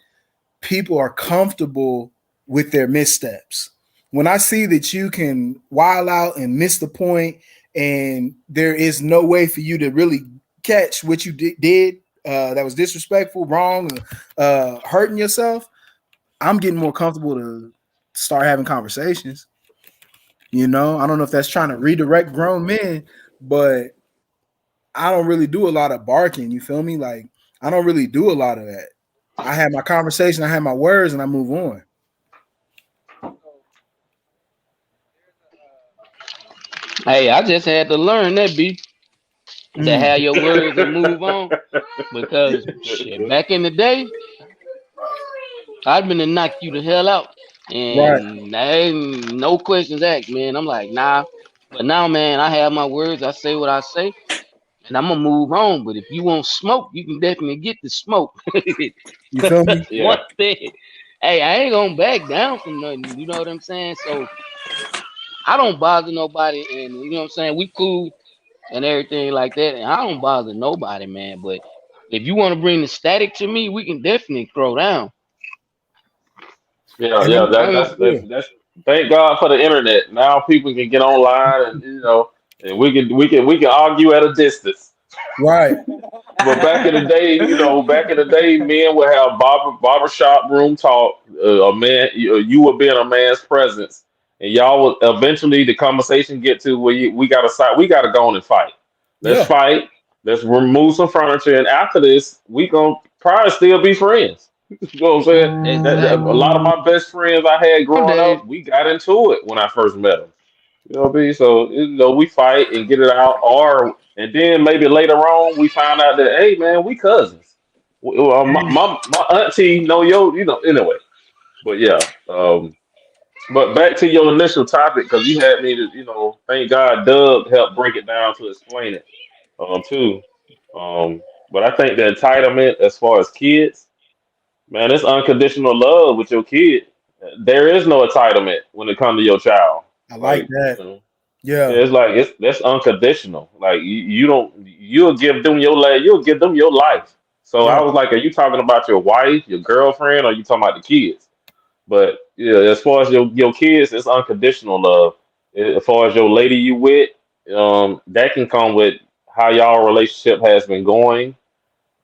people are comfortable with their missteps. When I see that you can wild out and miss the point and there is no way for you to really catch what you did that was disrespectful, wrong, hurting yourself, I'm getting more comfortable to start having conversations. You know, I don't know if that's trying to redirect grown men, but I don't really do a lot of barking. You feel me? Like I don't really do a lot of that. I have my conversation, I have my words, and I move on. Hey, I just had to learn that B to Mm, have your words and move on because shit, back in the day, I'd been to knock you the hell out right. and I ain't no questions asked, man. I'm like, nah. But now, man, I have my words. I say what I say, and I'm gonna move on. But if you want smoke, you can definitely get the smoke. You feel me? That's Yeah. one thing. Hey, I ain't gonna back down from nothing. You know what I'm saying? So I don't bother nobody, and you know what I'm saying. We cool and everything like that, and I don't bother nobody, man. But if you want to bring the static to me, we can definitely throw down. Yeah, And yeah. I'm, I ain't, yeah, That's. Thank God for the internet. Now people can get online, and and we can argue at a distance. right. But back in the day, men would have barbershop room talk. A man, you would be in a man's presence, and y'all would eventually the conversation get to where we got to fight. We got to go on and fight. Let's Yeah. fight. Let's remove some furniture, and after this, we gonna probably still be friends. You know what I'm saying? A exactly. lot of my best friends I had growing Nowadays, up, we got into it when I first met them. You know what I mean? So we fight and get it out, or and then maybe later on we find out that hey man, we cousins. My auntie know your anyway. But yeah, but back to your initial topic because you had me to thank God Doug helped break it down to explain it too. But I think the entitlement as far as kids, man, it's unconditional love with your kid. There is no entitlement when it comes to your child. I like Like that. yeah, Yeah. it's like that's unconditional. Like you don't you'll give them your life. So Yeah. I was like, are you talking about your wife, your girlfriend, or are you talking about the kids? But yeah, as far as your kids, it's unconditional love. As far as your lady you with, that can come with how y'all relationship has been going.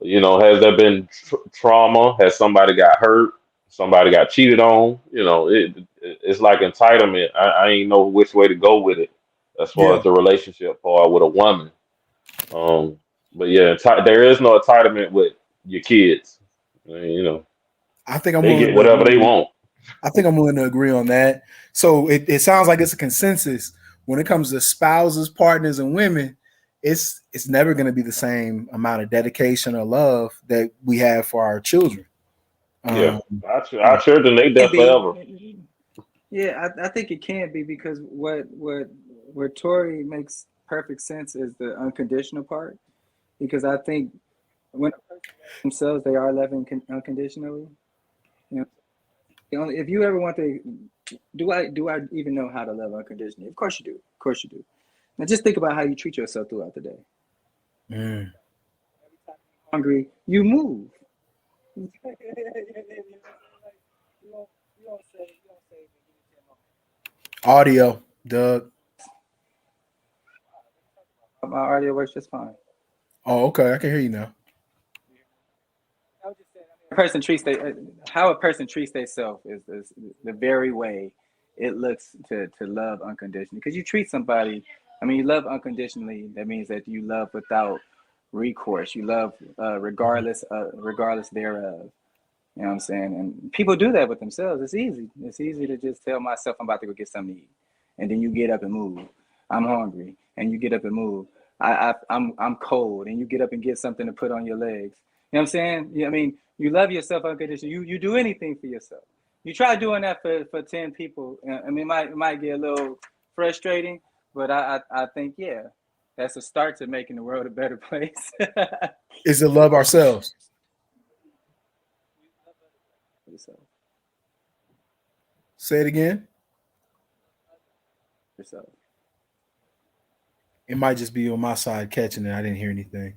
Has there been trauma? Has somebody got hurt? Somebody got cheated on? It's like entitlement. I ain't know which way to go with it as far Yeah. as the relationship part with a woman. Um, but yeah, there is no entitlement with your kids. I mean, I think I'm they willing get to whatever they agree. want. I think I'm willing to agree on that. So it sounds like it's a consensus when it comes to spouses, partners, and women. It's never going to be the same amount of dedication or love that we have for our children. Yeah, Um, our children they there Can forever. be. Yeah, I think it can be because what Tori makes perfect sense is the unconditional part. Because I think when a person loves themselves, they are loving unconditionally. You know, if you ever want to, do I even know how to love unconditionally? Of course you do. Of course you do. Now just think about how you treat yourself throughout the day. mm. Every time you're hungry, you move. You don't say, give me 10 more Audio, Doug. minutes. My audio works just fine. Oh, okay. I can hear you now. I was just saying, I mean, how a person treats themselves is the very way it looks to love unconditionally. Because you treat somebody, I mean, you love unconditionally. That means that you love without recourse. You love regardless thereof. You know what I'm saying? And people do that with themselves. It's easy. It's easy to just tell myself I'm about to go get something to eat, and then you get up and move. I'm hungry, and you get up and move. I'm cold, and you get up and get something to put on your legs. You know what I'm saying? Yeah, I mean, you love yourself unconditionally. You do anything for yourself. You try doing that for 10 people. I mean, it might get a little frustrating, but I think that's a start to making the world a better place. Is to love ourselves. yourself, Say it again. yourself. It might just be on my side catching it. I didn't hear anything.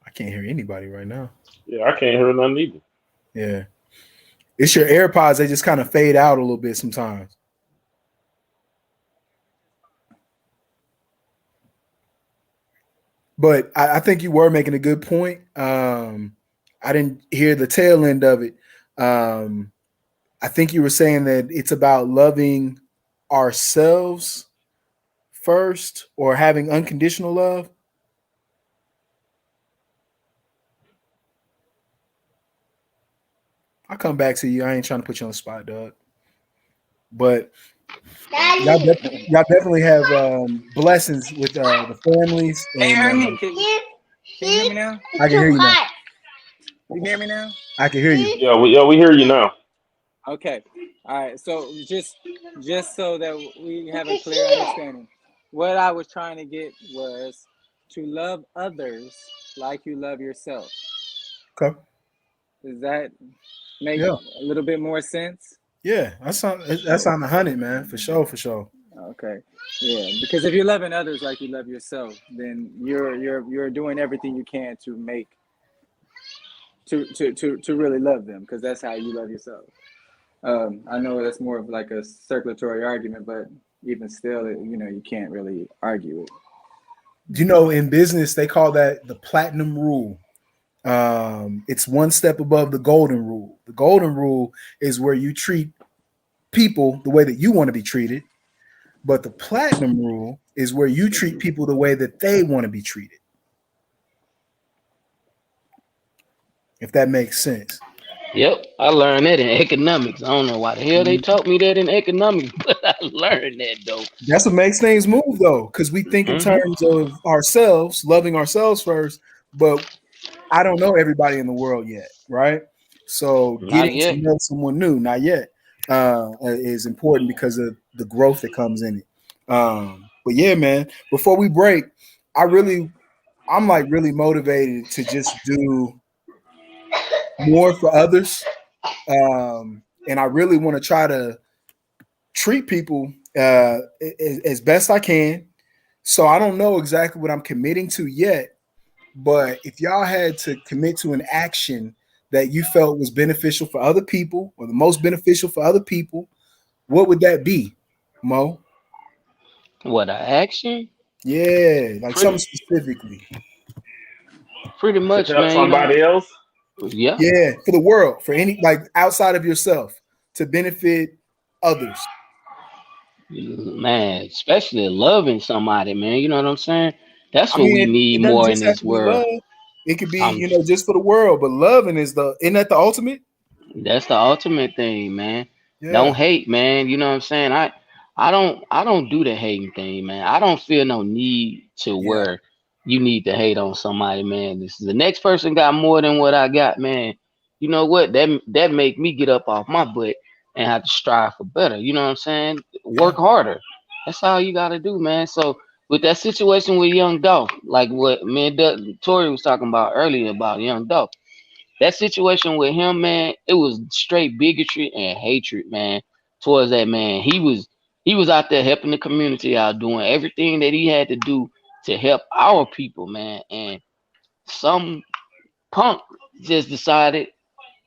I can't hear anybody right now. Yeah, I can't hear nothing either. Yeah. It's your AirPods. They just kind of fade out a little bit sometimes. But I think you were making a good point. I didn't hear the tail end of it. Um, I think you were saying that it's about loving ourselves first or having unconditional love. I'll come back to you. I ain't trying to put you on the spot, dog. But y'all definitely have blessings with the families, Can you and hear me? Can you hear me now? I can hear you now. You hear me now? I can hear you. Yeah, we hear you now. Okay. All right. So just so that we have a clear understanding, what I was trying to get was to love others like you love yourself. Okay. Does that make Yeah. a little bit more sense? Yeah. That's on the honey, man. For sure. For sure. Okay. Yeah, because if you're loving others like you love yourself, then you're doing everything you can to make to really love them, because that's how you love yourself. I know that's more of like a circulatory argument, but even still, you can't really argue it. You know, in business, they call that the platinum rule. It's one step above the golden rule. The golden rule is where you treat people the way that you want to be treated, but the platinum rule is where you treat people the way that they want to be treated. If that makes sense. Yep, I learned that in economics. I don't know why the hell they taught me that in economics, but I learned that though. That's what makes things move, though, because we think in Hmm. terms of ourselves, loving ourselves first, but I don't know everybody in the world yet, right? So Not getting to yet. know someone new, not yet, is important because of the growth that comes in it. But yeah, man, before we break, I'm like really motivated to just do more for others. And I really want to try to treat people as best I can. So I don't know exactly what I'm committing to yet, but if y'all had to commit to an action that you felt was beneficial for other people or the most beneficial for other people, what would that be, Mo? What a action? Yeah, like something Pretty, specifically. pretty To much, help man. somebody else. Yeah, Yeah, for the world, for any like outside of yourself to benefit others. man. Especially loving somebody, man. You know what I'm saying? That's I what mean, we it need doesn't more in just have this to be world. love. It could be, Um, just for the world. But loving isn't that the ultimate? That's the ultimate thing, man. Yeah, Don't hate, man. You know what I'm saying? I don't do the hating thing, man. I don't feel no need to yeah, where you need to hate on somebody, man. This the next person got more than what I got, man. You know what? That make me get up off my butt and have to strive for better. You know what I'm saying? yeah. Work harder. That's all you gotta do, man. So with that situation with Young Dolph, like what me and Tori was talking about earlier about Young Dolph, that situation with him, man, it was straight bigotry and hatred, man, towards that man. He was out there helping the community out, doing everything that he had to do to help our people, man. And some punk just decided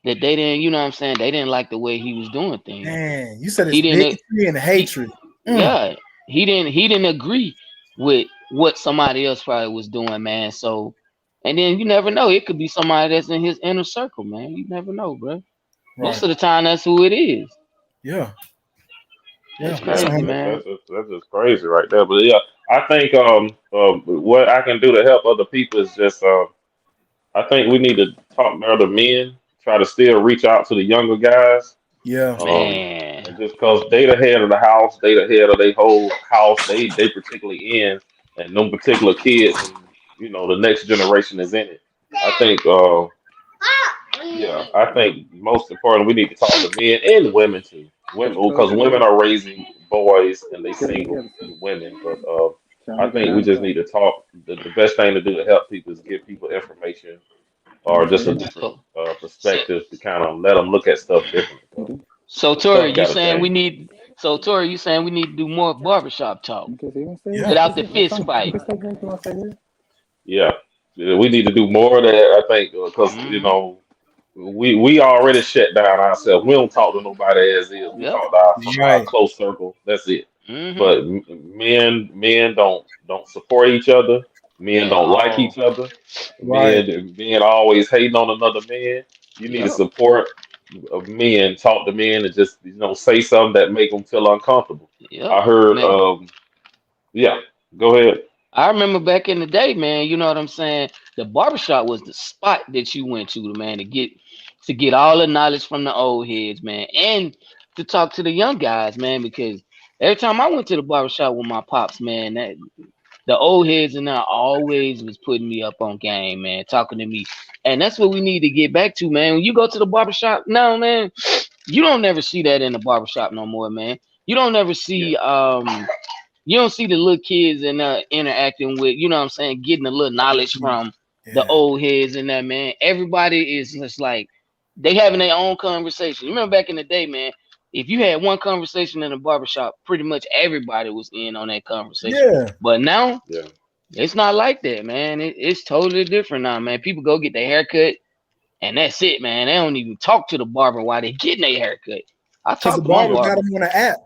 that they didn't, you know what I'm saying, they didn't like the way he was doing things. Man, you said it's He didn't bigotry and he hatred. Mm, yeah, he didn't agree with what somebody else probably was doing, man. So and then you never know, it could be somebody that's in his inner circle, man. You never know, bro. Most right. of the time that's who it is. Yeah, It's yeah. That's Yeah, 100. crazy, that's man. that's just, that's just crazy right there. But yeah, I think what I can do to help other people is just I think we need to talk to other men, try to still reach out to the younger guys. Yeah, Um, Man. and just because they the head of the house, they the head of their whole house, they particularly in, and them particular kids, and the next generation is in it. I think yeah, I think most important we need to talk to men and women too. Women, because women are raising boys and they single women, but I think we just need to talk. The best thing to do to help people is give people information or just a different So so perspective to kind of let them look at stuff differently. 'Cause so the Tori, stuff you got to saying we change. need so Tori, you saying we need to do more barbershop talk Okay, so you want to stay yeah, here? without That's the it. That's fist fine. You fight. can stay here if you want to stay here. Yeah. Yeah, we need to do more of that. I think because Hmm. we already shut down ourselves. We don't talk to nobody as is. We Yep. talk to our right. close circle. That's it. Hmm. But men don't support each other. Men at don't like all. each other. Right. Men always hating on another man. You need to Yep. support of men, talk to men, and just say something that make them feel uncomfortable. Yep. I heard, Man. yeah, go ahead. I remember back in the day, man, you know what I'm saying? The barbershop was the spot that you went to, man, to get all the knowledge from the old heads, man, and to talk to the young guys, man, because every time I went to the barbershop with my pops, man, that the old heads and I always was putting me up on game, man, talking to me. And that's what we need to get back to, man. When you go to the barbershop now, man, you don't never see that in the barbershop no more, man. You don't never Yeah, see you don't see the little kids and interacting with, you know what I'm saying, getting a little knowledge from the Yeah. old heads and that, man. Everybody is just like they having their own conversation. You remember back in the day, man, if you had one conversation in a barbershop, pretty much everybody was in on that conversation. Yeah. But now yeah, it's not like that, man. It's totally different now, man. People go get their haircut and that's it, man. They don't even talk to the barber while they getting their haircut. I Because the talked to my barber got barber. him on an app.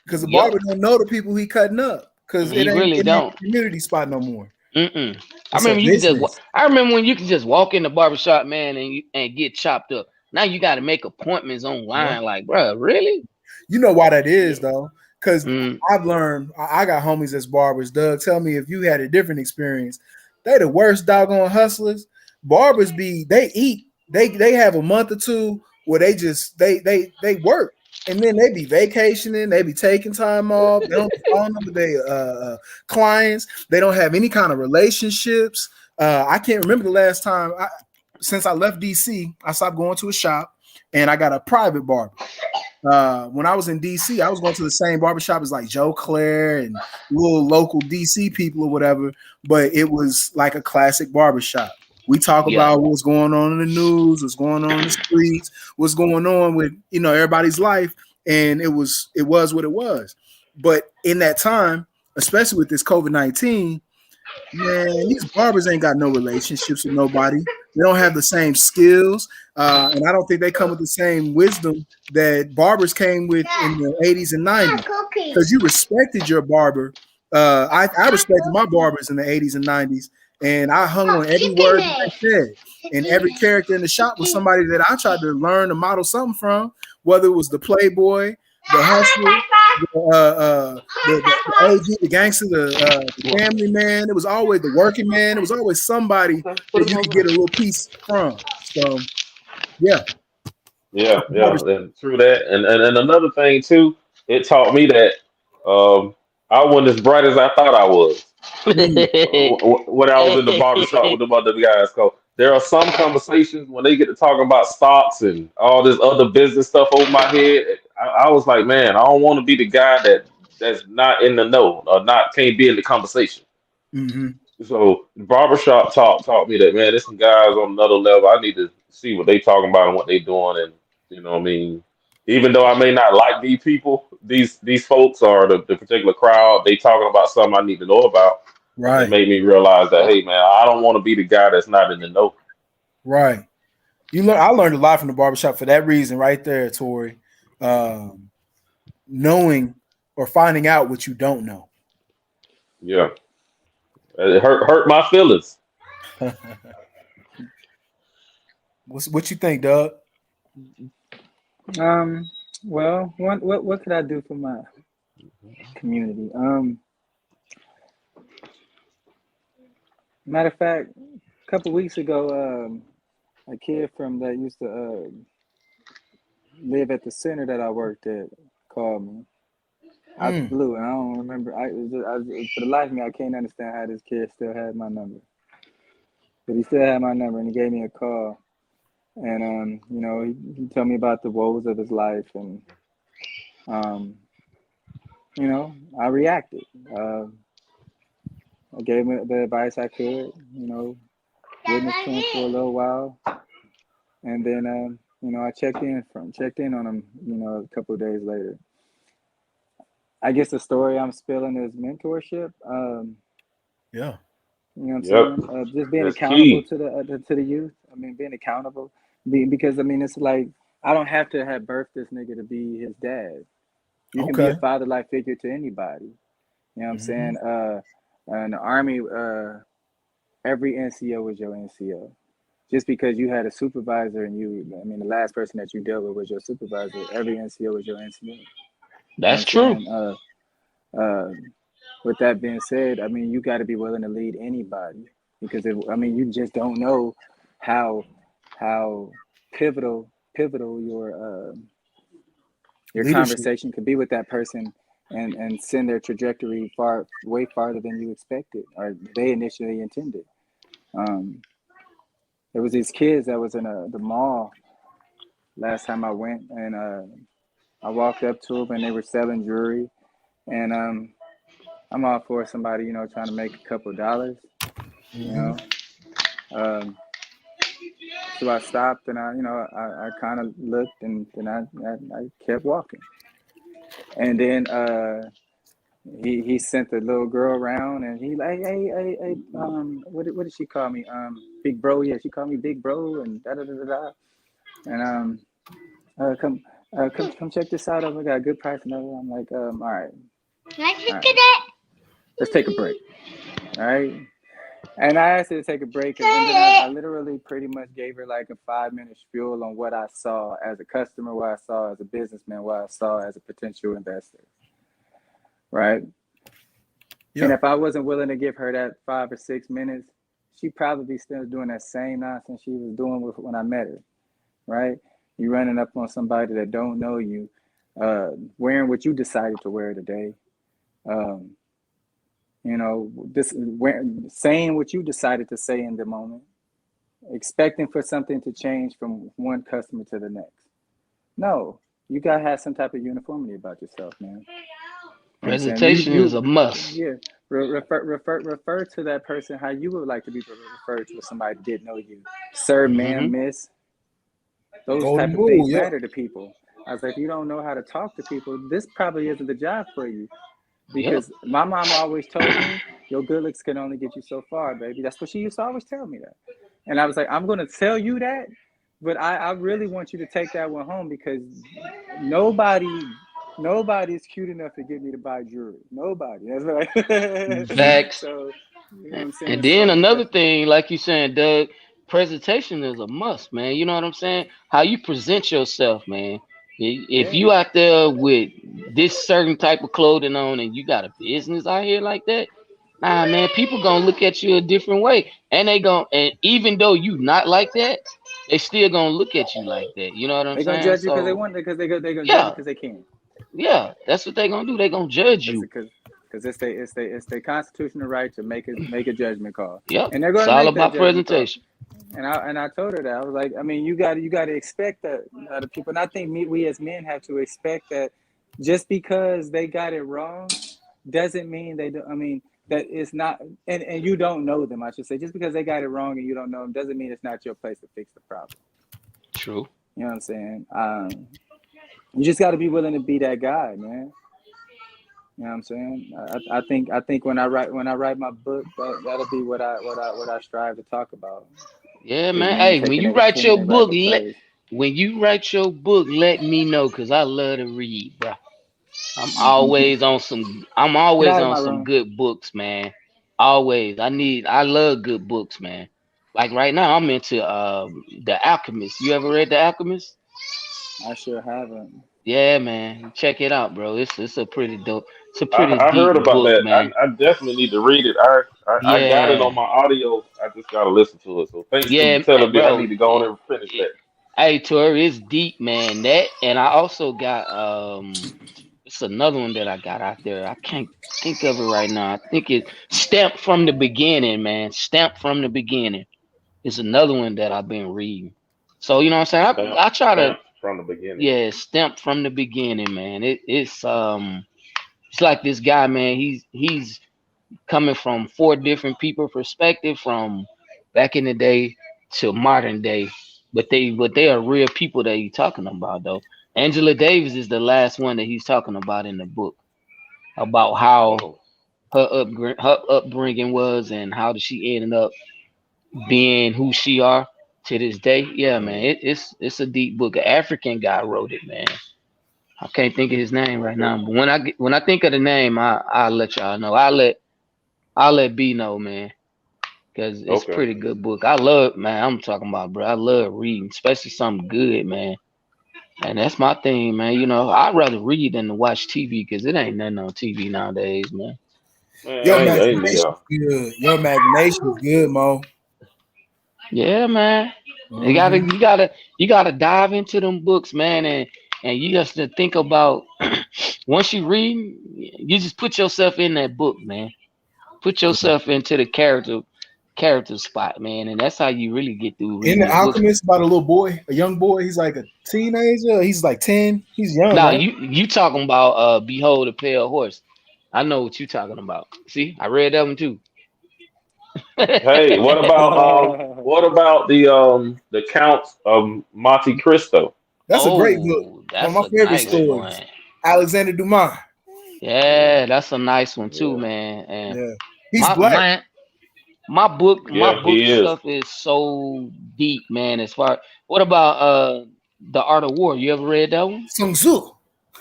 Because the Yep. barber don't know the people he cutting up. Because it He ain't really it ain't don't. a community spot no more. Mm-mm. I It's a remember you could just. business. I remember when you could just walk in the barbershop, man, and get chopped up. Now you got to make appointments Yeah. online. Like, bro, really? You know why that is yeah. though? Because Mm, I've learned. I got homies as barbers. Doug, tell me if you had a different experience. They the worst doggone hustlers. Barbers they eat. They have a month or two where they just they work. And then they be vacationing, they be taking time off. They don't be following up with their clients. They don't have any kind of relationships. I can't remember the last time since I left DC. I stopped going to a shop, and I got a private barber. When I was in DC, I was going to the same barbershop as like Joe Claire and little local DC people or whatever, but it was like a classic barbershop. We talk yeah. about what's going on in the news, what's going on in the streets, what's going on with everybody's life, and it was what it was. But in that time, especially with this COVID-19, man, these barbers ain't got no relationships with nobody. They don't have the same skills, and I don't think they come with the same wisdom that barbers came with in the 80s and 90s. Because you respected your barber. I respected my barbers in the 80s and 90s, and I hung on every word that they said. And every character in the shop was somebody that I tried to learn to model something from, whether it was the playboy, the hustler, the OG, the gangster, the family man. It was always the working man. It was always somebody Okay, put that them you could over get there. a little piece from. So yeah, Yeah, yeah, and true that. And another thing too, it taught me that um, I wasn't as bright as I thought I was. Mm, When I was in the barbershop with the other guys. So there are some conversations when they get to talking about stocks and all this other business stuff over my head. I was like, man, I don't want to be the guy that's not in the know or not can't be in the conversation. mm-hmm. So barbershop talk taught me that, man, there's some guys on another level. I need to see what they talking about and what they doing, and what I mean. Even though I may not like these people, these folks or the particular crowd, they talking about something I need to know about, and it Right, made me realize that, hey, man, I don't want to be the guy that's not in the know. right. I learned a lot from the barbershop for that reason, right there, Tori. Um, Knowing or finding out what you don't know. Yeah, it hurt my feelings. What you think, Doug? Um, well, what could I do for my community? Matter of fact, a couple weeks ago, a kid from that used to live at the center that I worked at called me out the Mm, blue, and I don't remember. For the life of me, I can't understand how this kid still had my number, but he still had my number, and he gave me a call, and he told me about the woes of his life, and um, I reacted. I gave him the advice I could, witnessed to him for a little while, and then I checked in on him, a couple of days later. I guess the story I'm spilling is mentorship. yeah. You know what I'm Yep, saying? Just being that's accountable key. to the youth. I mean, being accountable, because I mean, it's like I don't have to have birthed this nigga to be his dad. You can be Okay. a father-like figure to anybody. You know what I'm Mm-hmm. saying? In the army, every NCO was your NCO. Just because you had a supervisor and the last person that you dealt with was your supervisor, every NCO was your NCO. You know what That's I'm true. saying? With that being said, I mean, you got to be willing to lead anybody because you just don't know how pivotal your Leadership. conversation could be with that person and send their trajectory way farther than you expected or they initially intended. There was these kids that was in the mall last time I went, and I walked up to them and they were selling jewelry, and I'm all for somebody trying to make a couple dollars, you Mm-hmm. know. So I stopped and I kind of looked and then I kept walking, and then he sent the little girl around and he like hey what did she call me big bro, yeah, she called me big bro and da da da da da, and come come check this out, I got a good price and everything. I'm like all right, let's take a break, all right. And I asked her to take a break, and then I literally pretty much gave her like a 5-minute spiel on what I saw as a customer, what I saw as a businessman, what I saw as a potential investor, right? Yeah. And if I wasn't willing to give her that 5 or 6 minutes, she probably still doing that same nonsense she was doing when I met her, right? You running up on somebody that don't know you, wearing what you decided to wear today, saying what you decided to say in the moment, expecting for something to change from one customer to the next. No, you gotta have some type of uniformity about yourself, man. You know what I'm saying? Presentation is a must. Yeah. Refer to that person how you would like to be referred to if somebody didn't know you. Sir, ma'am, miss. Those Golden type of rule, things yeah. matter to people. I was like, if you don't know how to talk to people, this probably isn't the job for you. Yep. Because my mom always told me, your good looks can only get you so far, baby. That's what she used to always tell me that. And I was like, I'm going to tell you that, but I really want you to take that one home because nobody's cute enough to get me to buy jewelry. Nobody. That's right. Facts. So, you know what I'm saying? And then So another that's, thing, like you saying, Doug, presentation is a must, man. You know what I'm saying? How you present yourself, man. If yeah. you out there with this certain type of clothing on and you got a business out here like that, nah, man, people gonna look at you a different way, and even though you not like that, they still gonna look at you like that. You know what I'm They're going to saying? judge you because they So want it, because they're going to judge you yeah, because they can. yeah, that's what they gonna do. They gonna judge you. Because it's their constitutional right to make a judgment call, Yep, and they're going it's to all make that about judgment call. presentation. And I told her that I was like, I mean, you got to expect that the people, and I think we as men have to expect that just because they got it wrong doesn't mean they do. I mean, that it's not, and you don't know them. I should say, just because they got it wrong and you don't know them doesn't mean it's not your place to fix the problem. True. You know what I'm saying? You just got to be willing to be that guy, man. You know what I'm saying? I think when I write my book, that'll be what I strive to talk about. Yeah, Is man. men Hey, when taking you their write pen in your their book, rightful place. let me know, cause I love to read, bro. I'm Get always out of on my some room. good books, man. Always. I love good books, man. Like right now, I'm into The Alchemist. You ever read The Alchemist? I sure haven't. Yeah, man. Check it out, bro. It's a pretty dope. It's a pretty I heard deep about book, that. man. I definitely need to read it. I got it on Yeah, my audio. I just gotta listen to it. So thanks for yeah, telling me. I bro. need to go on and finish that. Hey, Tori, it's deep, man. That, and I also got it's another one that I got out there. I can't think of it right now. I think it Stamped from the Beginning, man. Stamped from the Beginning. It's another one that I've been reading. So you know what I'm saying? I try to, Stamp from the beginning. yeah, Stamped from the Beginning, man. It's like this guy, man. He's coming from four different people perspective, from back in the day to modern day. But they are real people that he's talking about though. Angela Davis is the last one that he's talking about in the book, about how Oh, her upbringing was and how she ended up being who she are to this day. Yeah, man, mm, it's a deep book. An African guy wrote it, man. I can't think of his name right okay. now, but when I think of the name, I'll let y'all know. I'll let B know, man. because it's Okay. pretty good book. I love, man. I'm talking about, bro. I love reading, especially something good, man. And that's my thing, man. You know, I'd rather read than to watch TV because it ain't nothing on TV nowadays, man. Man, Your ain't imagination yeah. is good. Your imagination is good, Mo. Yeah, man. You gotta, Mhm. you gotta, you gotta dive into them books, man, and you just to think about. Once you read, you just put yourself in that book, man. Put yourself into the character spot, man, and that's how you really get through In reading The the books. Alchemist, about a little boy, a young boy. He's like a teenager. He's like 10. He's young, Now right? you talking about Behold a Pale Horse. I know what you talking about. See, I read that one too. Hey, what about the Count of Monte Cristo? That's a great book. Oh, One of that's my a favorite nice Yeah. stories. one. Alexander Dumas. Yeah, that's a nice one too, Yeah. man. And Yeah. He's my black. my my Yeah, book he is. stuff is so deep, man. As far what about The Art of War? You ever read that one? Sun Tzu.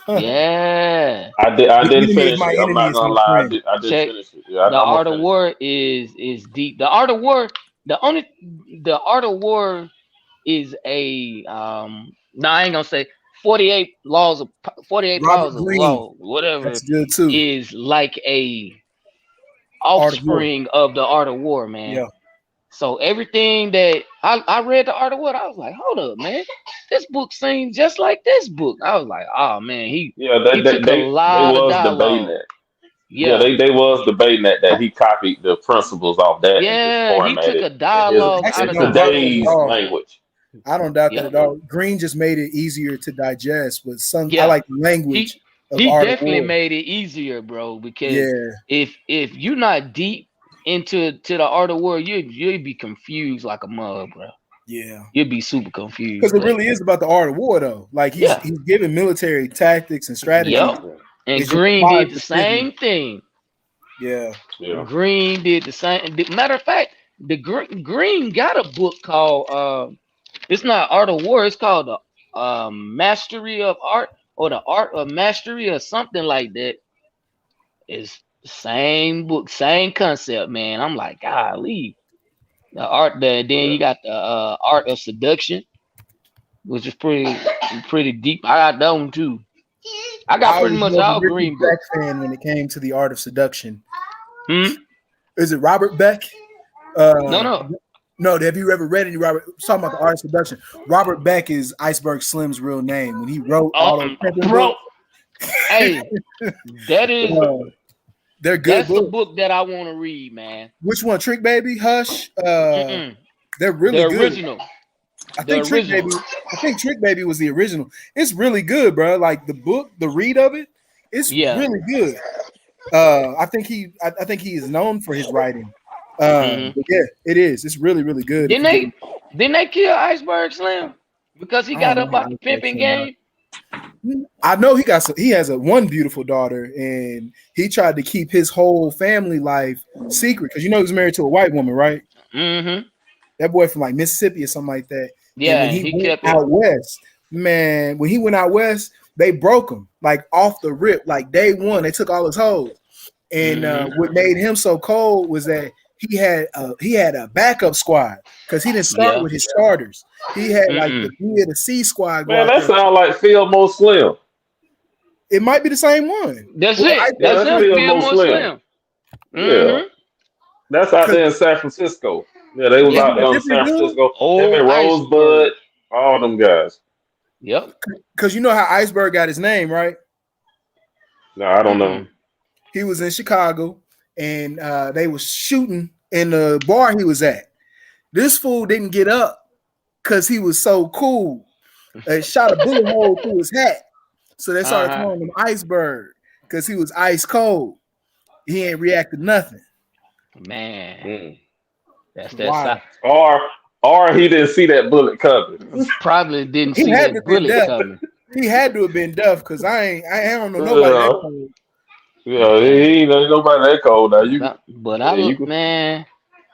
Yeah. I The didn't enemy of finish my it. I'm enemy not is gonna my lie. friend. I didn't Check finish it. Yeah, The I'm gonna Art of finish it. War is deep. The only the Art of War is a no, I ain't gonna say 48 Robert powers of Greene. law, whatever That's good too. is like a Art of War. offspring of the Art of War, man. Yeah. So everything that I read the Art of War, I was like, hold up, man, this book seems just like this book. I was like, oh man, Yeah, he took a they lot of was debating dialogue. that. Yeah, Yeah, they was debating that he copied the principles off that and just yeah, he took formatted a I dialogue out actually in of the don't doubt Art of that at today's War. all. language. I don't doubt that Yep, at Yeah, all. Green just made it easier to digest, but some I yeah, like the language he of he Art of definitely War. made it easier, bro. Because Yeah, if you're not deep into the Art of War, you'd be confused like a mug, bro. yeah. You'd be super Because confused. it But really is about the art of war, though. Like yeah, he's giving military tactics and strategy. yep. yeah, And It just Green applies did the to business. same thing. Yeah. yeah. Green did the same. Matter of fact, Green got a book called it's not Art of War. It's called the Mastery of Art or the Art of Mastery or something like that. It's the same book, same concept, man. I'm like, golly, then Yeah. you got the Art of Seduction, which is pretty deep. I got that one too. I got I pretty was much more of a all Richard Green Beck books. fan when it came to the art of seduction. Hmm? Is it Robert Beck? No, Uh, no. no, have you ever read any Robert? Talking about the art of seduction. Robert Beck is Iceberg Slim's real name. When he wrote all those pimping Bro, books, hey, that is uh, they're good that's the books. book that I want to read, man. Which one? Trick Baby, Hush. Mm-mm. They're The really good. original. I The think Trick original. Baby. I think Trick Baby was the original. It's really good, bro. Like the book, the read of it, it's Yeah. really good. I think he is known for his writing. Hmm. But yeah, it is. It's really, really good. If Didn't you get, they didn't they kill Iceberg Slim because he I got don't know up how out the Iceberg pimping came out. game? I know he got some. He has a one beautiful daughter, and he tried to keep his whole family life secret because you know he was married to a white woman, right? Mm-hmm. That boy from like Mississippi or something like that. And when Yeah, he he went kept it. out west, man, when he went out west, they broke him like off the rip, like day one. They took all his hoes. And Mm-hmm. what made him so cold was that he had a backup squad because he didn't start Yeah. with his starters. He had like Mm-mm. he had a C squad go Man, out that there. sounds like Fillmore Slim. It might be the same one. That's Well, it. Yeah, That's that's him. Fillmore Fillmore Slim. Slim. Yeah, Mm-hmm. that's out because there in San Francisco. Yeah, they was is Yep. he out a there in different San dude? Francisco. Him Old and Rosebud, Iceberg. all them guys. Yep. Because you know how Iceberg got his name, right? No, I don't know. Mm-mm. He was in Chicago and they was shooting in the bar he was at. This fool didn't get up because he was so cool. Shot a bullet hole through his hat. So they started Uh-huh. calling him Iceberg because he was ice cold. He ain't reacted nothing. Man, Mm. that's that Wow. side. Or he didn't see that bullet coming. Probably didn't He see had to that have been bullet deaf. coming. He had to have been deaf because I don't know nobody that Yeah, cold. yeah, Man. he ain't nobody that cold now. You, But yeah, you can. man.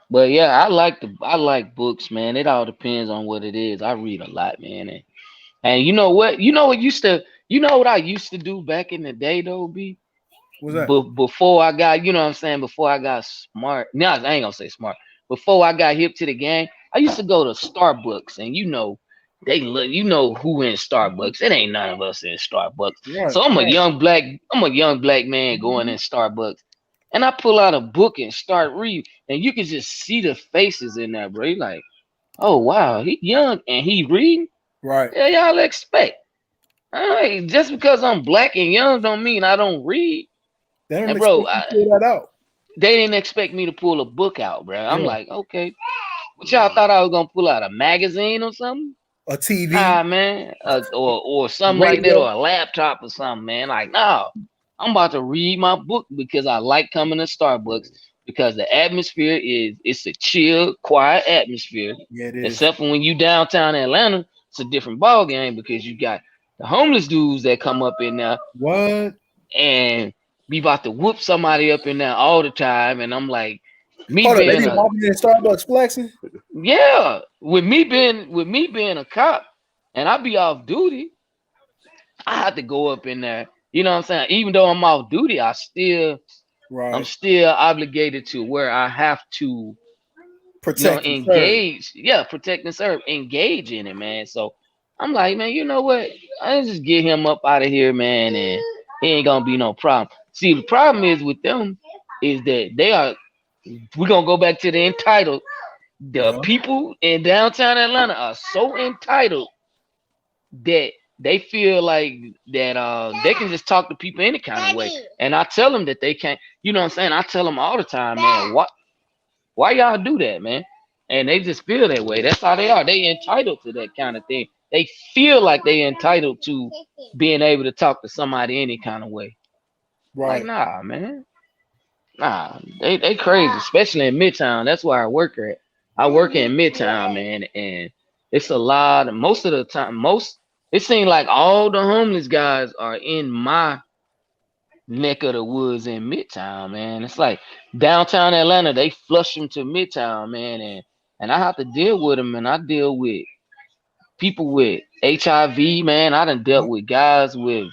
But yeah, I like books, man. It all depends on what it is. I read a lot, man. And you know what? You know what I used to do back in the day though, B? What's that? But before I got, you know what I'm saying, before I got smart. No, I ain't gonna say smart. before I got hip to the game, I used to go to Starbucks, and they look, who in Starbucks. It ain't none of us in Starbucks. Right. So I'm a young black man going in Starbucks. And I pull out a book and start reading. And you can just see the faces in there, bro. You like, oh wow, he young and he reading. Right. Yeah, y'all expect. Just because I'm black and young don't mean I don't read. They don't And expect bro, you to pull that out. they didn't expect me to pull a book out, bro. I'm Yeah. like, okay. What y'all thought I was gonna pull out a magazine or something? A TV, Nah, man. Or something like that, radio. or a laptop or something, man. Like, no. I'm about to read my book because I like coming to Starbucks because the atmosphere it's a chill, quiet atmosphere. Yeah, it is. Except for when you downtown Atlanta, it's a different ball game because you got the homeless dudes that come up in there What? and be about to whoop somebody up in there all the time. And I'm like, me Hold on, they being be a walking in Starbucks flexing. yeah, with me being a cop and I be off duty, I have to go up in there. You know what I'm saying? Even though I'm off duty, I'm Right. still obligated to where I have to, Protect and serve. engage. Yeah, protect and serve, engage in it, man. So I'm like, man, you know what? I just get him up out of here, man, and it ain't gonna be no problem. See, the problem is with them is that we're gonna go back to the entitled. The Yeah. people in downtown Atlanta are so entitled that they feel like that they can just talk to people any kind of way. And I tell them that they can't, you know what I'm saying? I tell them all the time, man, why y'all do that, man? And they just feel that way. That's how they are. They entitled to that kind of thing. They feel like they entitled to being able to talk to somebody any kind of way. Like, Right. nah, man. Nah, they crazy, especially in Midtown. That's where I work at. I work in Midtown, man, and it's a lot. Most of the time, it seems like all the homeless guys are in my neck of the woods in Midtown, man. It's like downtown Atlanta, they flush them to Midtown, man, and I have to deal with them, and I deal with people with HIV, man. I done dealt with guys with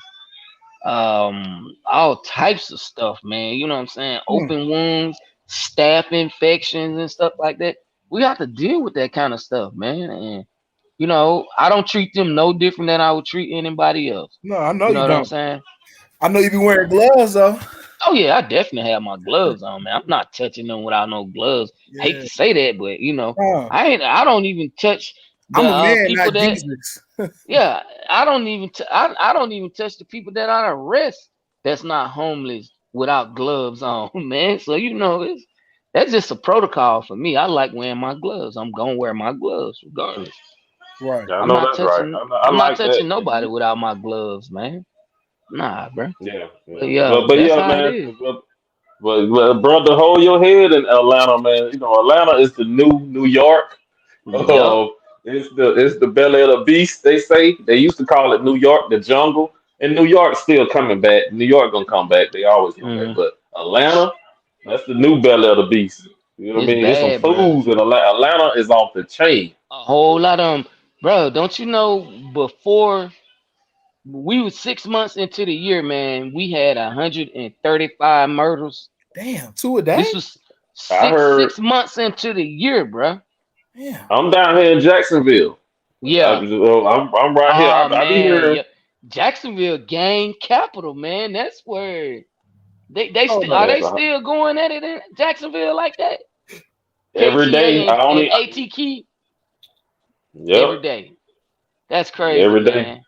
all types of stuff, man. You know what I'm saying? Hmm. Open wounds, staph infections and stuff like that. We have to deal with that kind of stuff, man. And I don't treat them no different than I would treat anybody else. No, I know You you know what I'm don't. saying? I know you be wearing gloves though. Oh yeah, I definitely have my gloves on, man. I'm not touching them without no gloves. Hate Yeah. to say that, but Huh. I don't even touch the I'm a man, people not that Jesus. yeah, I don't even I don't even touch the people that I arrest that's not homeless without gloves on, man. So that's just a protocol for me. I like wearing my gloves. I'm gonna wear my gloves regardless. Right. Yeah, I I'm know not that's right. touching I I'm not like that. touching nobody without my gloves, man. Nah, bro. Yeah, But yeah. yeah, But that's yeah, how it man. is. But brother, hold your head in Atlanta, man. You know, Atlanta is the new New York. Yup. Oh, it's the belly of the beast. They say they used to call it New York, the jungle, and New York's still coming back. New York gonna come back. They always come back. Mm, But Atlanta, that's the new belly of the beast. You know what I it's mean? There's some bad, bro. fools in Atlanta. Atlanta is off the chain. A whole lot of them, bro. Don't you know? Before we was 6 months into the year, man, we had 135 murders. Damn, 2 a day? This was I six heard. six months into the year, bro. Yeah. I'm down here in Jacksonville. Yeah. I'm right here. Oh I be man, hearing. yeah. Jacksonville gang capital, man. That's where Hold are on. they Yes, still going at it in Jacksonville like that? every day. KTA I and only. ATK Yep. every day. That's crazy, Every day. man.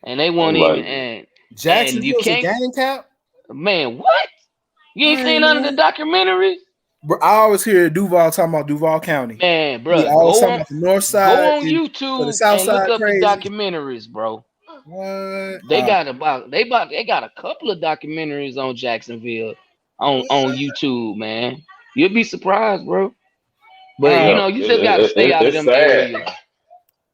And they won't I'm even like, and you Jacksonville's a can't, gang cap? man. What? You ain't I seen ain't none of know. the documentaries? Bro, I always hear Duval talking about Duval County. Man, He bro, always talking about the north go side on and for the YouTube south and look side up the crazy. documentaries, bro. What? They got a couple of documentaries on Jacksonville on YouTube, man. You'll be surprised, bro. But Uh, yeah, you just gotta stay out of it's them sad. areas.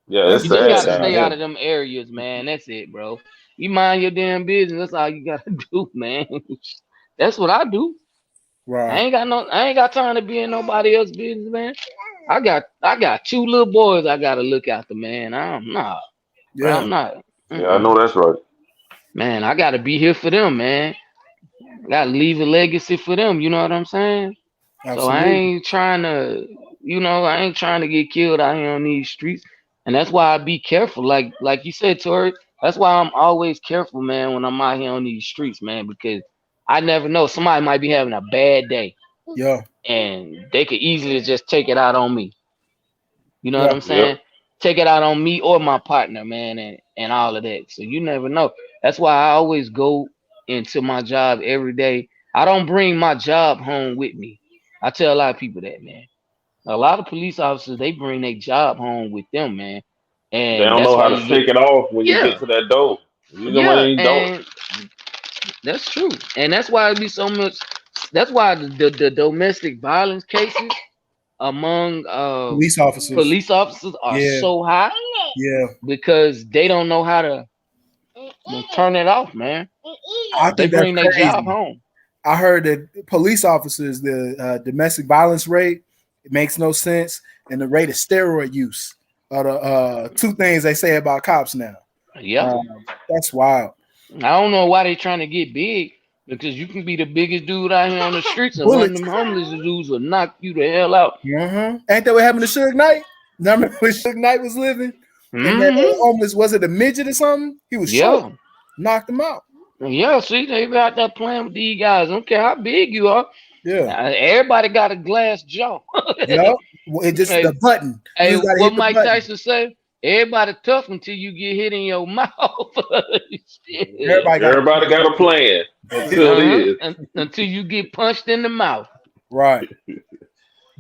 Yeah, that's it's You just very sad gotta sad. down stay out here. of them areas, man. That's it, bro. You mind your damn business. That's all you gotta do, man. That's what I do. Right. I ain't got time to be in nobody else's business, man. I got two little boys I gotta look after, man. I'm not, bro. Yeah. I'm not. Yeah, I Mm-mm. know that's right. Man, I gotta be here for them, man. I gotta leave a legacy for them. You know what I'm saying? So I Absolutely. ain't trying to, I ain't trying to get killed out here on these streets. And that's why I be careful. Like you said, Tori, that's why I'm always careful, man, when I'm out here on these streets, man, because I never know. Somebody might be having a bad day Yeah. and they could easily just take it out on me. You know what Yeah. I'm Yep. saying? Take it out on me or my partner, man, and all of that. So you never know. That's why I always go into my job every day. I don't bring my job home with me. I tell a lot of people that, man. A lot of police officers they bring their job home with them, man, They and don't that's know why how to you get shake it off when you yeah, get to that door. You know what I yeah, mean? Don't. and that's true, and that's why it be so much. That's why the domestic violence cases among Police officers. police officers are Yeah. so high Yeah. because they don't know how to turn it off, man. I They think that's bring their job crazy. home. I heard that police officers, the domestic violence rate, it makes no sense, and the rate of steroid use are the two things they say about cops now. Yeah, That's wild. I don't know why they trying to get big because you can be the biggest dude out here on the streets, and one of Bullets. them homeless dudes will knock you the hell out. Ain't that what happened to Suge Knight? Now, remember when Suge Knight was living, and that Hmm. homeless, was it a midget or something? He was short, Yeah. knocked him out. Yeah, see, they be out there playing with these guys. I don't care how big you are. Yeah. Everybody got a glass jaw. Yep. Well, it just the hey, button. You hey, just gotta what hit the Mike button. Tyson say? Everybody tough until you get hit in your mouth. Shit. Everybody got a Everybody got a plan. plan until it is. Until you get punched in the mouth. Right.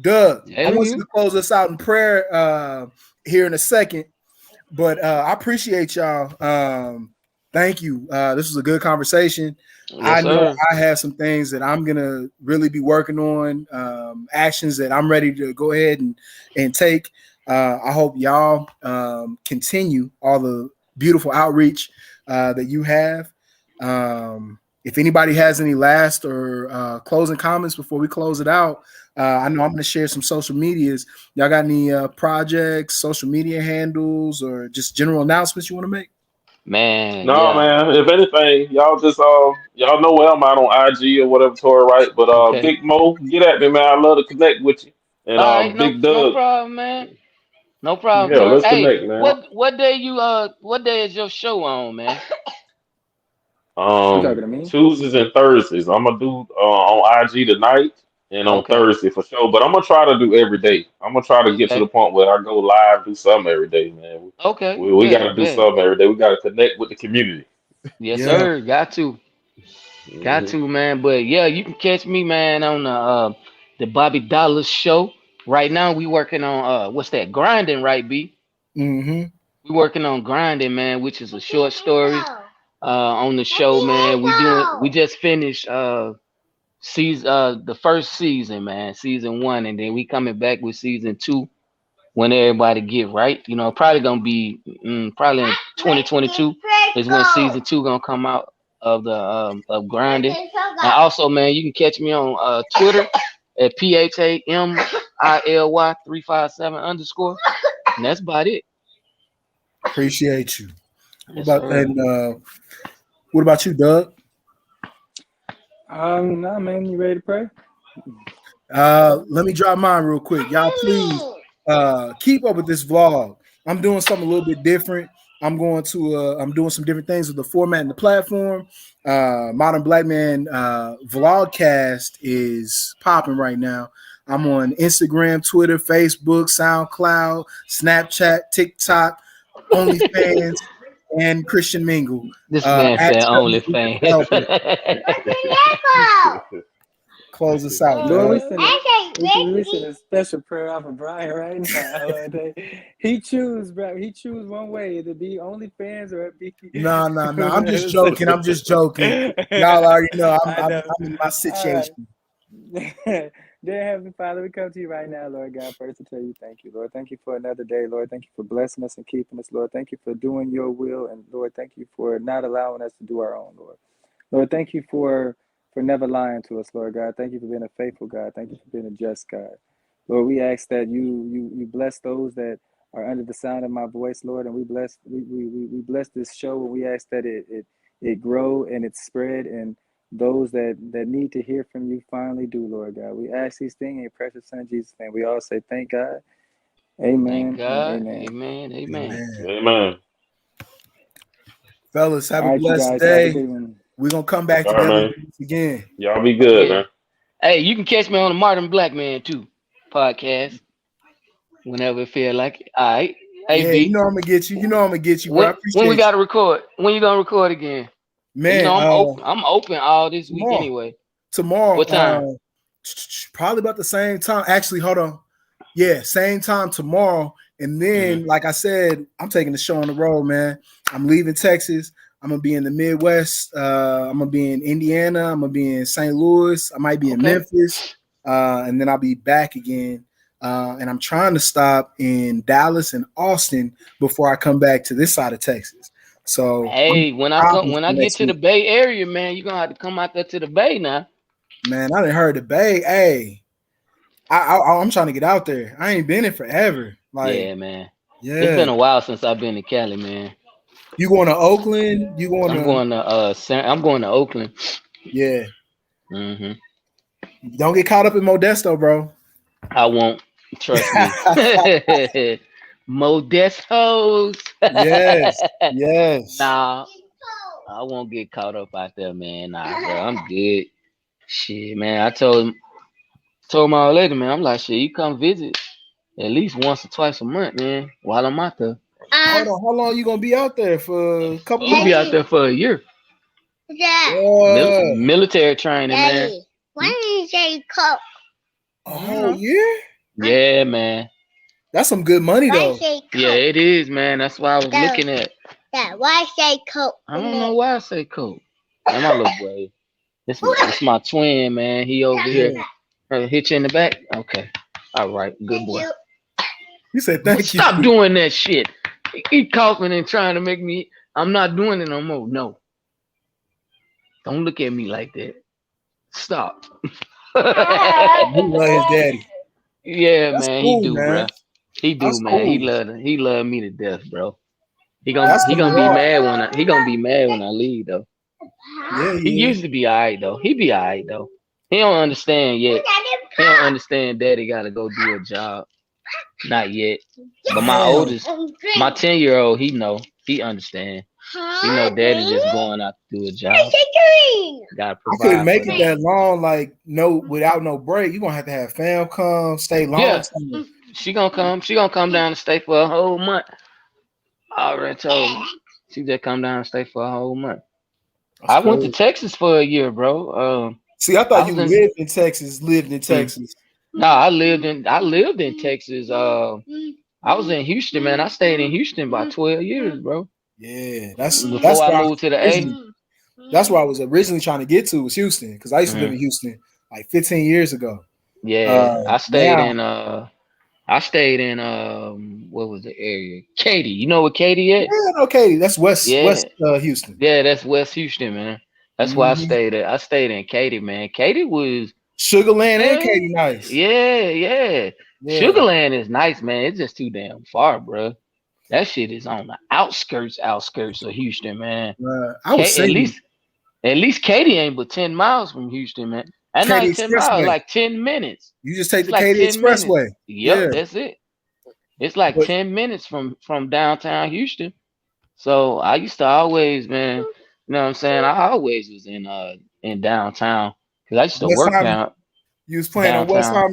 Doug, I Telling want you you. to close us out in prayer here in a second, but I appreciate y'all. Thank you. This was a good conversation. I Yes, know sir. I have some things that I'm gonna really be working on, actions that I'm ready to go ahead and take. I hope y'all continue all the beautiful outreach that you have. If anybody has any last or closing comments before we close it out, I know I'm going to share some social medias. Y'all got any projects, social media handles, or just general announcements you want to make? Man, No, yeah. man. If anything, y'all just y'all know where I'm at on IG or whatever, Tori, right? But Okay. Big Mo, get at me, man. I love to connect with you. And All right, no, Big no Doug, problem, man. No problem, yeah, Tori. let's Hey, connect, man. what day is your show on, man? You talking to me? Tuesdays and Thursdays. I'm gonna do on IG tonight and on Okay. Thursday for sure. But I'm gonna try to do every day. I'm gonna try to get to the Okay. point where I go live, do something every day, man. Okay. We got to Bet, do bet. something every day. We got to connect with the community. Yes, Yeah. sir. Got to. Got Hmm. to, man. But yeah, you can catch me, man, on the Bobby Dollar show. Right now we working on what's that? Grinding, right, B? Mm-hmm. We working on grinding, man, which is a short story on the show, man. We just finished season the first season, man, season 1, and then we coming back with season 2 when everybody get right. Probably gonna be probably in 2022 is when season 2 gonna come out of the of grinding. And also, man, you can catch me on Twitter at PHAMILY357 and that's about it. Appreciate you. What Yes, about sir. and what about you, Doug? Nah, man, you ready to pray? Let me drop mine real quick. Y'all please keep up with this vlog. I'm doing something a little bit different. I'm doing some different things with the format and the platform. Modern Black Man vlogcast is popping right now. I'm on Instagram, Twitter, Facebook, SoundCloud, Snapchat, TikTok, OnlyFans, and Christian Mingle. This man At said Chuck OnlyFans. Helper. Close us out, Lord, Doug. we send a special prayer out for Brian right now. Lord. He choose, bro. He choose one way to be OnlyFans or it be. No, no, no. I'm just joking. I'm just joking. Y'all already know I know. I'm in my All right. situation. Dear Heavenly Father, we come to you right now, Lord God, first to tell you thank you, Lord. Thank you for another day, Lord. Thank you for blessing us and keeping us, Lord. Thank you for doing your will, and Lord, thank you for not allowing us to do our own, Lord. Lord, thank you for never lying to us, Lord God. Thank you for being a faithful God. Thank you for being a just God. Lord, we ask that you bless those that are under the sound of my voice, Lord, and we bless this show, and we ask that it grow and it spread, and those that need to hear from you finally do, Lord God. We ask these things in your precious Son Jesus' name. We all say thank God, Thank amen and God. amen. Amen. Amen. Amen. Amen. Fellas, have All a right, you blessed guys have a day. good one. We're gonna come back All right, together man. again. Y'all be good, Yeah. man. Hey, you can catch me on the Martin Black Man too podcast whenever it feel like it. All right. Hey Yeah, you B. know I'm gonna get you. You know I'm gonna get you, bro. I When we appreciate gotta record? When you gonna record again? you. You Man, know I'm open. I'm open all this week tomorrow. anyway. Tomorrow, What time? probably about the same time. Actually, hold on. Yeah, same time tomorrow. And then, like I said, I'm taking the show on the road, man. I'm leaving Texas. I'm gonna be in the Midwest. I'm gonna be in Indiana. I'm gonna be in St. Louis. I might be in Okay. Memphis, and then I'll be back again. And I'm trying to stop in Dallas and Austin before I come back to this side of Texas. So I'm Hey, traveling when I for get next to the week. Bay Area, man, you're gonna have to come out there to the Bay now. Man, I didn't heard the Bay. Hey, I'm trying to get out there. I ain't been in forever. Like, Yeah, man. It's yeah. been a while since I've been to Cali, man. You going to Oakland? You going I'm to going to I'm going to Oakland. yeah. Hmm. Don't get caught up in Modesto, bro. I won't. Trust me. Modestos. Yes, yes. Nah, I won't get caught up out there, man. Nah, bro, I'm good. Shit, man. Told my old lady, man. I'm like, shit, you come visit at least once or twice a month, man. While I'm out there, Hold on, how long you gonna be out there for? A couple I'm gonna be months? out there for a year. Uh, Military training, man. Why did you say Coke? a You whole know. year? Yeah, man. That's some good money Why though. say Coke? Yeah, it is, man. That's why I was looking at. Dad, why say Coke? I don't know why I say cool. Man, my little boy. This my twin, man. He over here. Yeah. Hit you in the back. Okay. All right. Good boy. You said thank you. Stop doing that shit. He coughing and trying to make me. I'm not doing it no more. No. Don't look at me like that. Stop. He love his daddy. Yeah, That's man. He cool, do, man. bro. He do, That's man. cool. He love me to death, bro. He That's who gonna you be are. mad when he gonna be mad when I leave though. Yeah, He yeah. used to be alright though. He be alright though. He don't understand yet. He don't understand daddy gotta go do a job. Not yet. But my Damn. oldest, my 10-year-old, he know. He understand. He know daddy just going out to do a job. Gotta I couldn't provide make for it them. that long, like no, without no break. You're gonna have fam come, stay long Yeah, time. she gonna come. She gonna come down and stay for a whole month. I already told her. She just come down and stay for a whole month. That's I went to crazy. Texas for a year, bro. See, I I thought you was in. lived in Texas. No, I lived in Texas. I was in Houston, man. I stayed in Houston about 12 years, bro. Yeah, Before I moved to the A. that's where I was originally trying to get to was Houston because I used to live Mhm. in Houston like 15 years ago. Yeah, Now, I stayed in what was the area? Katy. You know what Katy at? yeah, okay, that's Yeah. West Houston. Yeah, that's West Houston, man. That's why I Mhm. stayed at. I stayed in Katy, man. Katy was Sugarland and yeah, Katy, nice. yeah. Yeah, Sugarland is nice, man. It's just too damn far, bro. That shit is on the outskirts of Houston, man. I was At singing least Katy ain't but 10 miles from Houston, man. And not Katy even 10 miles, Expressway. like 10 minutes. You just take It's the like Katy 10 minutes. Expressway. Yep, Yeah, that's it. It's like but 10 minutes from downtown Houston. So I used to always, man, you know what I'm saying? I always was in downtown because I used to work Westheimer. You was playing on downtown.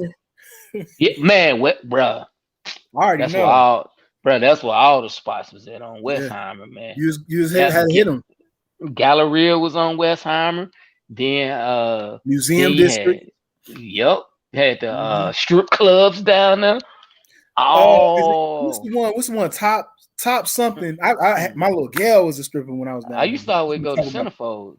Westheimer. Yeah, man, what, bruh? I already That's where know. all the spots was at on Yeah, Westheimer, man. had to hit them. Galleria was on Westheimer. Then Museum you District. had, yep, had the Mhm. strip clubs down there. What's Oh, the one? What's the one? Top something. My little gal was a stripper when I was I down used there. to always We go to talk about Centerfold.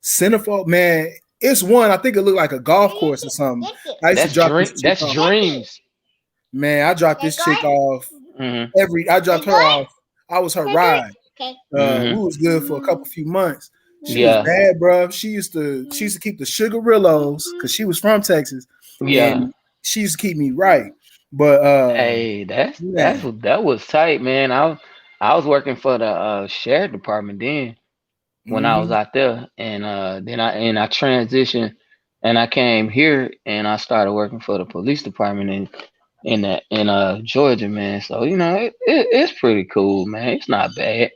Centerfold, man. It's one. I think it looked like a golf course or something. I used to drop this chick That's off. dreams. Man, I dropped this chick off Mm-hmm. I dropped her off. I was her ride. We Mm-hmm. was good for a few months. She was Yeah, bad, bro. She used to keep the Sugarillos because she was from Texas, yeah. and she used to keep me right. But Hey, man, that was tight, man. I was working for the sheriff department then. when I was Hmm. out there, and then I transitioned, and I came here, and I started working for the police department in Georgia, man. So it's pretty cool, man. It's not bad.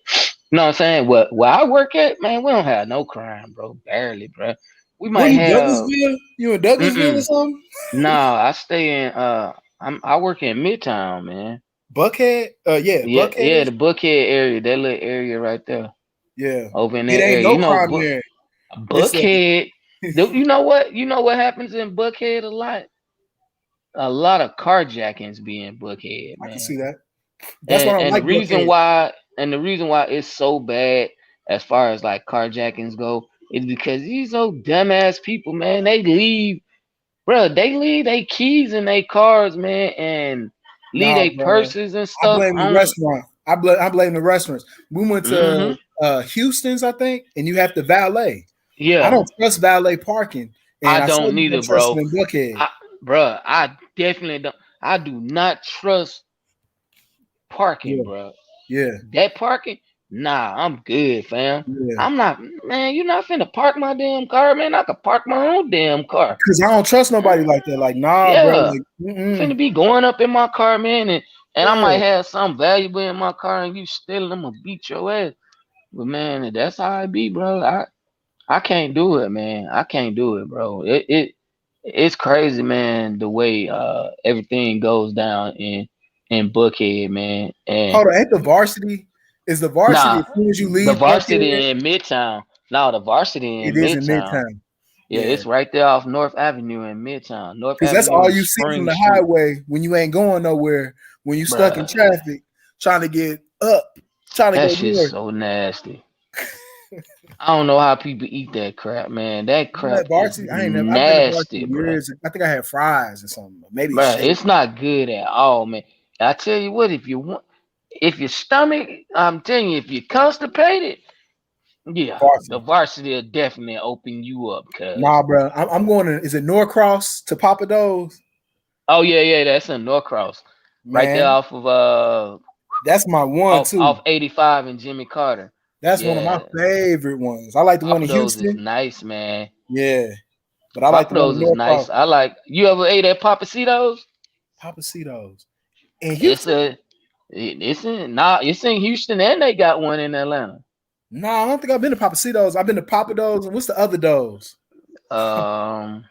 You know what I'm saying? Where I work at, man, we don't have no crime, bro. Barely, bro. We What might you have. Douglasville? You in Douglasville or Mm-mm. something? Nah, I stay in. I work in Midtown, man. Buckhead? Yeah, Yeah, yeah, Buckhead. the Buckhead area, that little area right there, Yeah, over in it that ain't area. no crime there. It's Buckhead. You know what? You know what happens in Buckhead a lot? A lot of carjackings be in Buckhead, I can man. see that. That's why I And don't and the like reason Buckhead. why and the reason why it's so bad as far as like carjackings go is because these old dumbass people, man, they leave their keys in their cars, man, and leave Nah, their bro. purses and I stuff blame the on. restaurant. I blame the restaurants. We went Mm-hmm. to Houston's, I think, and you have to valet. I Yeah, don't trust valet parking, I and I don't certainly neither, don't trust it bro. in Buckhead. I, Bruh, I definitely don't. I do not trust parking, Yeah, bro. yeah, That parking, nah, I'm good, fam. yeah. I'm not, man. You're not finna park my damn car, man. I could park my own damn car. Because I don't trust nobody like that. Like, nah, bro. Yeah, Like, mm-mm. finna be going up in my car, man, and I might Yeah. have something valuable in my car, and you stealing, I'm gonna beat your ass. But man, that's how I be, bro. I can't do it, man. I can't do it, bro. It's crazy, man. The way everything goes down in Buckhead, man. And Hold on, ain't the varsity? Is the varsity nah, as soon as you the leave Buckhead? varsity in Midtown. Now the varsity It in is in Midtown. Midtown. Yeah, Yeah. it's right there off North Avenue in Midtown. North Because that's Avenue all and you see from Spring the Street, highway when you ain't going nowhere, when you stuck in bruh. traffic, trying to get up, trying to That go shit's north. so nasty. I don't know how people eat that crap, man. That You at crap is varsity? I ain't never. I've been to nasty, varsity bruh. years. I think I had fries or something, maybe Bruh, shake. it's not good at all, man. I tell you what, if your stomach, I'm telling you, if you're constipated, yeah, the Varsity. varsity will definitely open you up, cuz. Nah, bro. I'm going to. Is it Norcross to Papa Do's? Oh yeah, yeah, that's in Norcross. Right there Man, off of that's my one too. off 85 and Jimmy Carter. That's one of my Yeah. favorite ones. I like the one Papa in Do's is Houston. nice, man. Yeah, but I like Papa the one in Do's is nice. Norcross. I like you ever ate at Papacitos? Papacitos in It's Houston. a it's in Houston and they got one in Atlanta. No, I don't think I've been to Papacitos. I've been to Papa Do's, and what's the other Do's? Um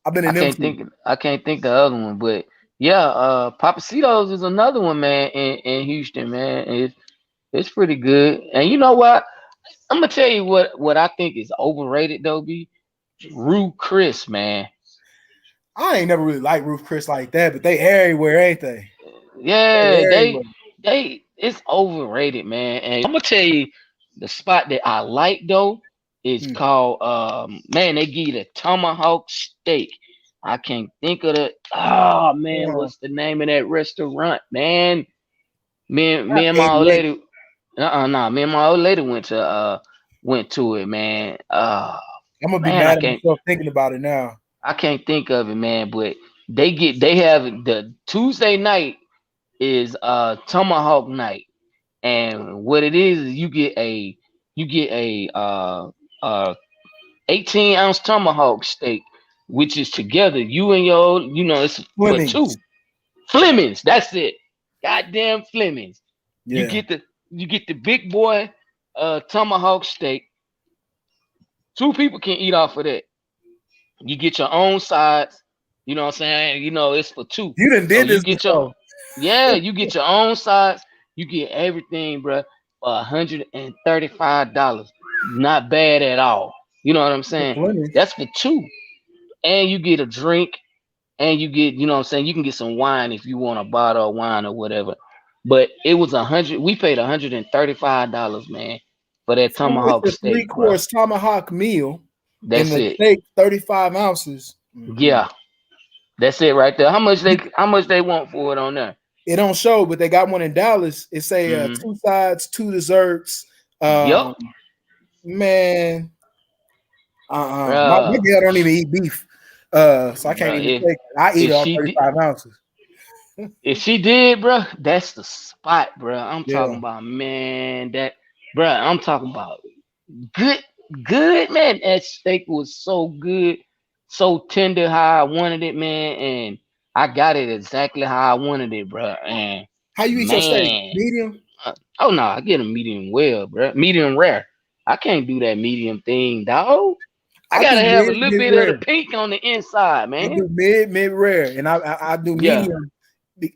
I've been in them two. I can't think the other one, but yeah, Papacitos is another one, man, in Houston, man. It's pretty good. And you know what? I'm gonna tell you what I think is overrated though, be Rue Chris, man. I ain't never really liked Roof Chris like that, but they everywhere, ain't they? Yeah, They everywhere. they it's overrated, man. And I'm gonna tell you the spot that I like though is Hmm. called man, they give you the tomahawk steak. I can't think of the oh man, Oh, what's the name of that restaurant, man? not Me and my old 88. lady nah, me and my old lady went to it, man. I'm gonna be Man, mad at myself thinking about it now. I can't think of it, man, but they have the Tuesday night is tomahawk night, and what it is you get a 18-ounce tomahawk steak, which is together you and your it's for two Flemings. Flemings. That's it, goddamn Flemings. You Yeah. get the big boy tomahawk steak. Two people can eat off of that. You get your own sides. You know what I'm saying? It's for two. You done So did you this get your before. yeah, you get your own sides. You get everything, bro, for $135. Not bad at all. You know what I'm The saying? Flemings. That's for two. And you get a drink, and you get, you know what I'm saying? You can get some wine if you want a bottle of wine or whatever. But it was we paid $135, man, for that So it's tomahawk a three steak, bro. course tomahawk meal and That's the it. steak 35 ounces. Mm-mm. Yeah. That's it right there. How much they want for it on there? It don't show, but they got one in Dallas. It say Mm-hmm. two sides, two desserts. Yup, Um, man, my bruh, girl don't even eat beef, so I can't bruh. even take it. I eat If all she did, 35 ounces. if she did, bruh, that's the spot, bruh. I'm talking Yeah, about, man. That, bruh. I'm talking about. Good, good, man. That steak was so good, so tender how I wanted it, man, and I got it exactly how I wanted it, bro. And How you eat your steak? man, Medium? oh no, I get a medium well, bro. Medium rare. I can't do that medium thing, dog. I I do gotta have a little mid bit of the rare. pink on the inside, I man. do mid rare, and I do Yeah, medium.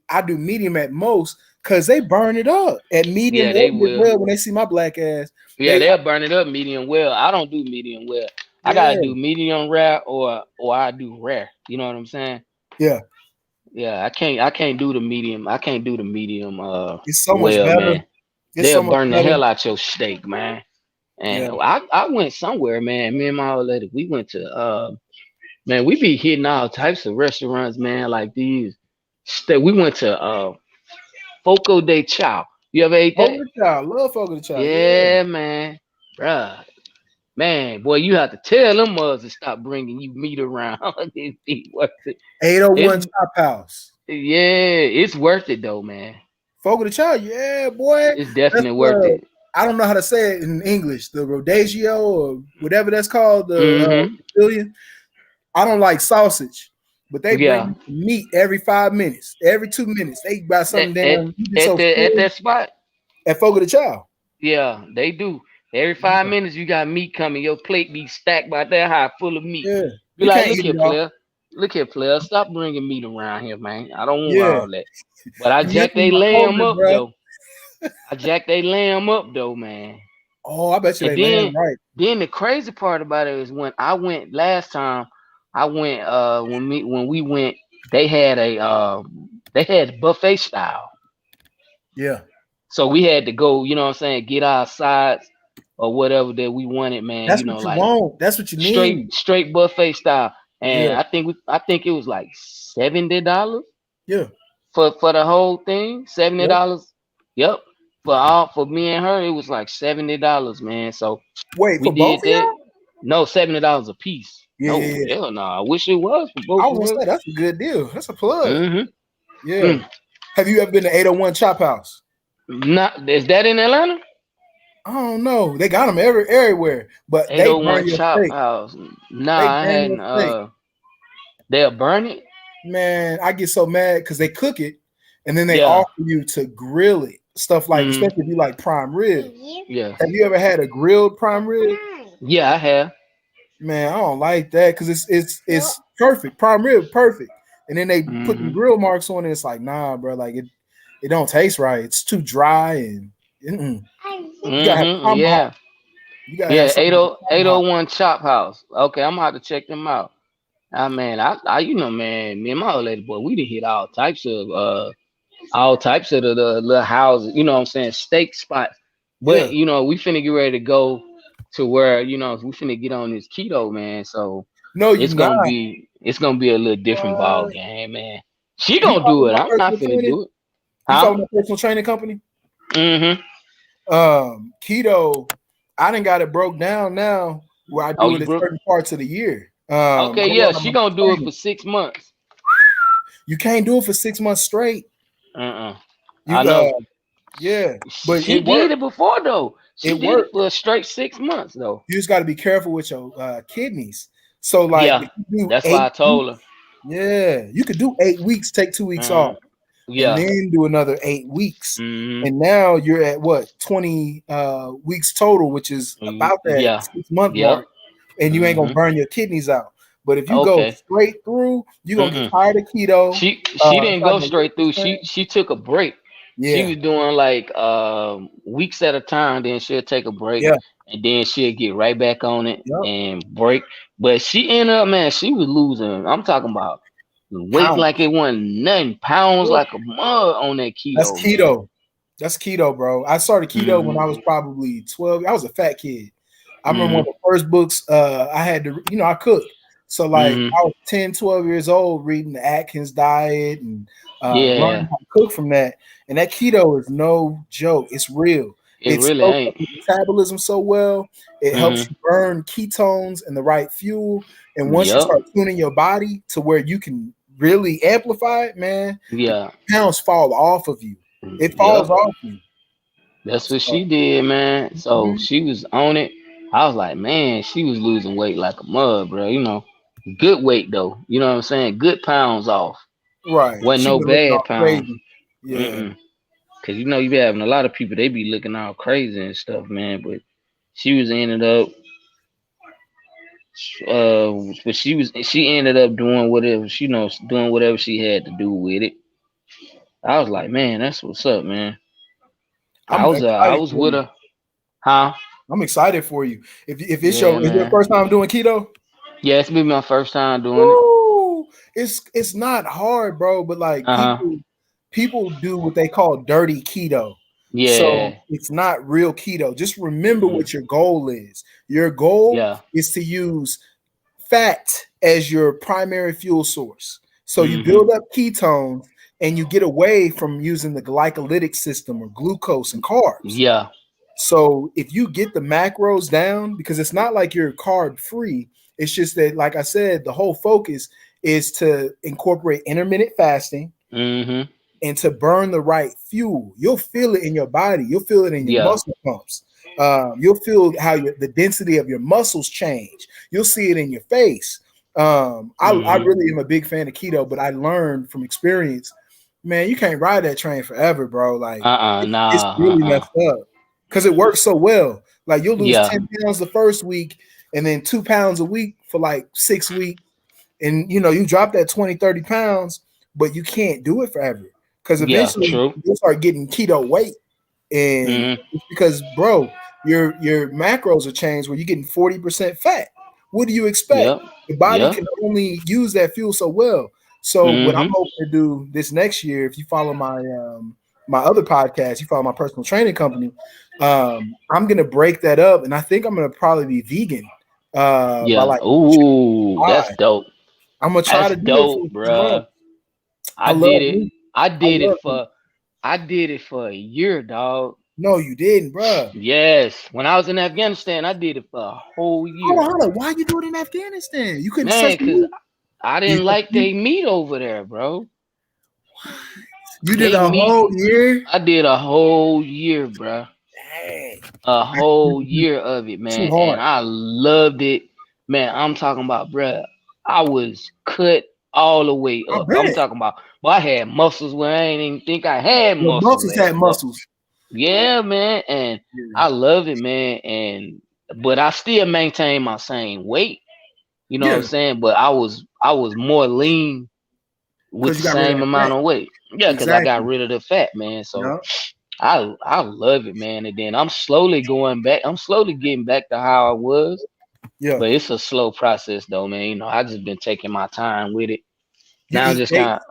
I do medium at most because they burn it up at medium yeah, or they mid will. well when they see my black ass. Yeah, They they'll burn it up medium well. I don't do medium well. I gotta yeah do medium rare or I do rare. You know what I'm saying? yeah. Yeah, I can't do the medium. I can't do the medium It's so much well, better. man. It's They'll so much burn the better. hell out your steak, man. And Yeah. I went somewhere, man. Me and my old lady, we went to man, we be hitting all types of restaurants, man, like these. We went to Foco de Chao. You ever ate Fogo that? de Chao. Love Fogo de Chao. Yeah. Yeah, man. Bruh. Man, boy, you have to tell them mothers to stop bringing you meat around. It's 801 Chop House. yeah, it's worth it though, man. Fogo de Chao. Yeah, boy. It's That's definitely worth it. I don't know how to say it in English. The rodagio or whatever that's called. The Mm-hmm. Brazilian. I don't like sausage, but they bring Yeah. me meat every 5 minutes, every 2 minutes. They got At, something at, down. You get at so that at full that spot, at Fogo de Chao. yeah, they do. Every Yeah, 5 minutes you got meat coming. Your plate be stacked by that high full of meat. yeah. Be You like, can't look eat here, it all. player. Look here, player. Stop bringing meat around here, man. I don't want Yeah, all that. But I you jack making they my lamb COVID, up bro. though. I jack they lamb up though, man. Oh, I bet you And they land right. then the crazy part about it is when I went last time, I went when we went, they had a they had buffet style. Yeah, So we had to go, you know what I'm saying, get our sides or whatever that we wanted, man, that's what you like want. That's what you need. straight buffet style. And Yeah, I think it was like $70 yeah, for the whole thing. $70. yep. Yep. For me and her, it was like $70, man. So Wait we for both did of that. y'all? No, $70 a piece. Yeah, yeah, No, yeah. hell no. I wish it was for I both was of gonna us. say that's a good deal. That's a plug. Mm-hmm. Yeah. Have you ever been to 801 Chop House? Not is that in Atlanta? I don't know. They got them everywhere, but they burn 801 your Chop steak. House. They Nah, I burn your hadn't. steak. They'll burn it. Man, I get so mad because they cook it and then they Yeah. offer you to grill it. Stuff like, Mm, especially if you like prime rib. yeah. Have you ever had a grilled prime rib? Yeah, I have. Man, I don't like that because it's perfect. Prime rib, perfect. And then they put the Hmm. grill marks on it. It's like, nah, bro, like it don't taste right. It's too dry and you gotta have Hmm. tomahawk. Yeah. You gotta have Yeah. something with tomahawk. 801 Chop House. Okay, I'm gonna have to check them out. Ah man, I you know, man, me and my old lady boy, we done hit all types of the little houses, you know what I'm saying, steak spots. But Yeah. you know, we finna get ready to go to where, you know, we finna get on this keto, man. So No, you it's not. gonna be a little different ball What? game, man. She You gonna do follow it. my I'm not personal finna training? do it. You follow Huh? my personal training company? Mm-hmm. Keto, I done got it broke down now where I Oh, do it you at broke? certain parts of the year. Okay, I yeah, run on she my gonna do it training. for 6 months. You can't do it for 6 months straight. Uh-uh. I You know. yeah, but She it did worked. it before though. She It did it worked. for a straight 6 months though. You just got to be careful with your kidneys. So like Yeah, if you do that's why I 8 weeks, told her. yeah, you could do 8 weeks, take 2 weeks Uh, off, and yeah. then do another 8 weeks. Mm-hmm. And now you're at what 20 weeks total, which is about that Yeah. 6 month Yep. mark, and you ain't gonna Mm-hmm. burn your kidneys out. But if you go Okay. straight through, you're gonna get Mm-mm. tired of keto. She didn't Start go straight through. malicious. She took a break. She Yeah, was doing like weeks at a time. Then she'll take a break, yeah, and then she'll get right back on it yep. and break. But she ended up, man. She was losing. I'm talking about weight Pounds. like it wasn't nothing. Pounds Yeah. like a mug on that That's keto, man. keto. That's keto, bro. I started keto when I was Mm-hmm. probably 12. I was a fat kid. I remember one Mm-hmm. of the first books I had to, I cook. So like Mm-hmm. I was 10, 12 years old reading the Atkins diet and learning Yeah, how to cook from that. And that keto is no joke. It's real. it It really soaks up ain't. your metabolism so well. It helps Mm-hmm. you burn ketones and the right fuel. And once you Yep. start tuning your body to where you can really amplify it, man, the Yeah. pounds fall off of you. It falls Yep. off you. That's what So, she did, man. So mhm. she was on it. I was like, man, she was losing weight like a mud, bro. You know, good weight though. You know what I'm saying? Good pounds off. Right. Wasn't She no been looking bad all pounds. crazy. Yeah. Mm-mm. Cause you know you be having a lot of people. They be looking all crazy and stuff, man. But she was ended up. But she ended up doing whatever she knows, doing whatever she had to do with it. I was like, man, that's what's up, man. I I'm was I excited was for with you. her, huh? I'm excited for you. If it's Yeah, your is your man. first time doing keto? Yeah, it's been my first time doing it. Woo! It's not hard, bro, but like Uh huh. people do what they call dirty keto. So Yeah. it's not real keto. Just remember Mm, what your goal is. Your goal yeah. is to use fat as your primary fuel source. So you Mhm. build up ketones and you get away from using the glycolytic system or glucose and carbs. Yeah. So if you get the macros down, because it's not like you're carb free, it's just that, like I said, the whole focus is to incorporate intermittent fasting Mhm. and to burn the right fuel. You'll feel it in your body. You'll feel it in your Yeah. muscle pumps. You'll feel how the density of your muscles change. You'll see it in your face. I Mhm. really am a big fan of keto, but I learned from experience, man, you can't ride that train forever, bro. Like it's Nah. really messed up because it works so well. Like you'll lose Yeah. 10 pounds the first week and then 2 pounds a week for like 6 weeks. And you drop that 20, 30 pounds, but you can't do it forever because Yeah. eventually True. you'll start getting keto weight. And Mhm. it's because, bro, your macros are changed where you're getting 40% fat. What do you expect? Yep. The body Yep. can only use that fuel so well. So what I'm Mhm. hoping to do this next year, if you follow my other podcast, you follow my personal training company, I'm gonna break that up, and I think I'm gonna probably be vegan by Yeah. like Ooh, that's July. dope. I'm gonna try That's to do it for dope, a few months. bruh. I I did love it. meat. I I did it love meat. for. I did it for a year, dog. No, you didn't, bro. Yes. When I was in Afghanistan, I did it for a whole Hold on, year, hold on. Why you do it in Afghanistan? You couldn't man. trust Cause me. I You, didn't like they meat over there, bro. you did They a meat. whole year. I did a whole year, bro. Dang, A whole year of it, too man, and hard. I loved it, man. I'm talking about, bruh. I was cut all the way I up. I'm bet talking about, boy, I had muscles where I ain't even think I had your muscles muscles at, had boy. muscles. Yeah, man, and Yeah, I love it, man. And but I still maintain my same weight. You know what I'm yeah, saying? But I was more lean with because the you got rid of same that amount fat. of weight. Yeah, because I got Exactly. rid of the fat, man. So Yeah, I love it, man. And then I'm slowly going back. I'm slowly getting back to how I was, yeah. but it's a slow process, though, man. You know, I just been taking my time with it. You Now, eat just kind dates?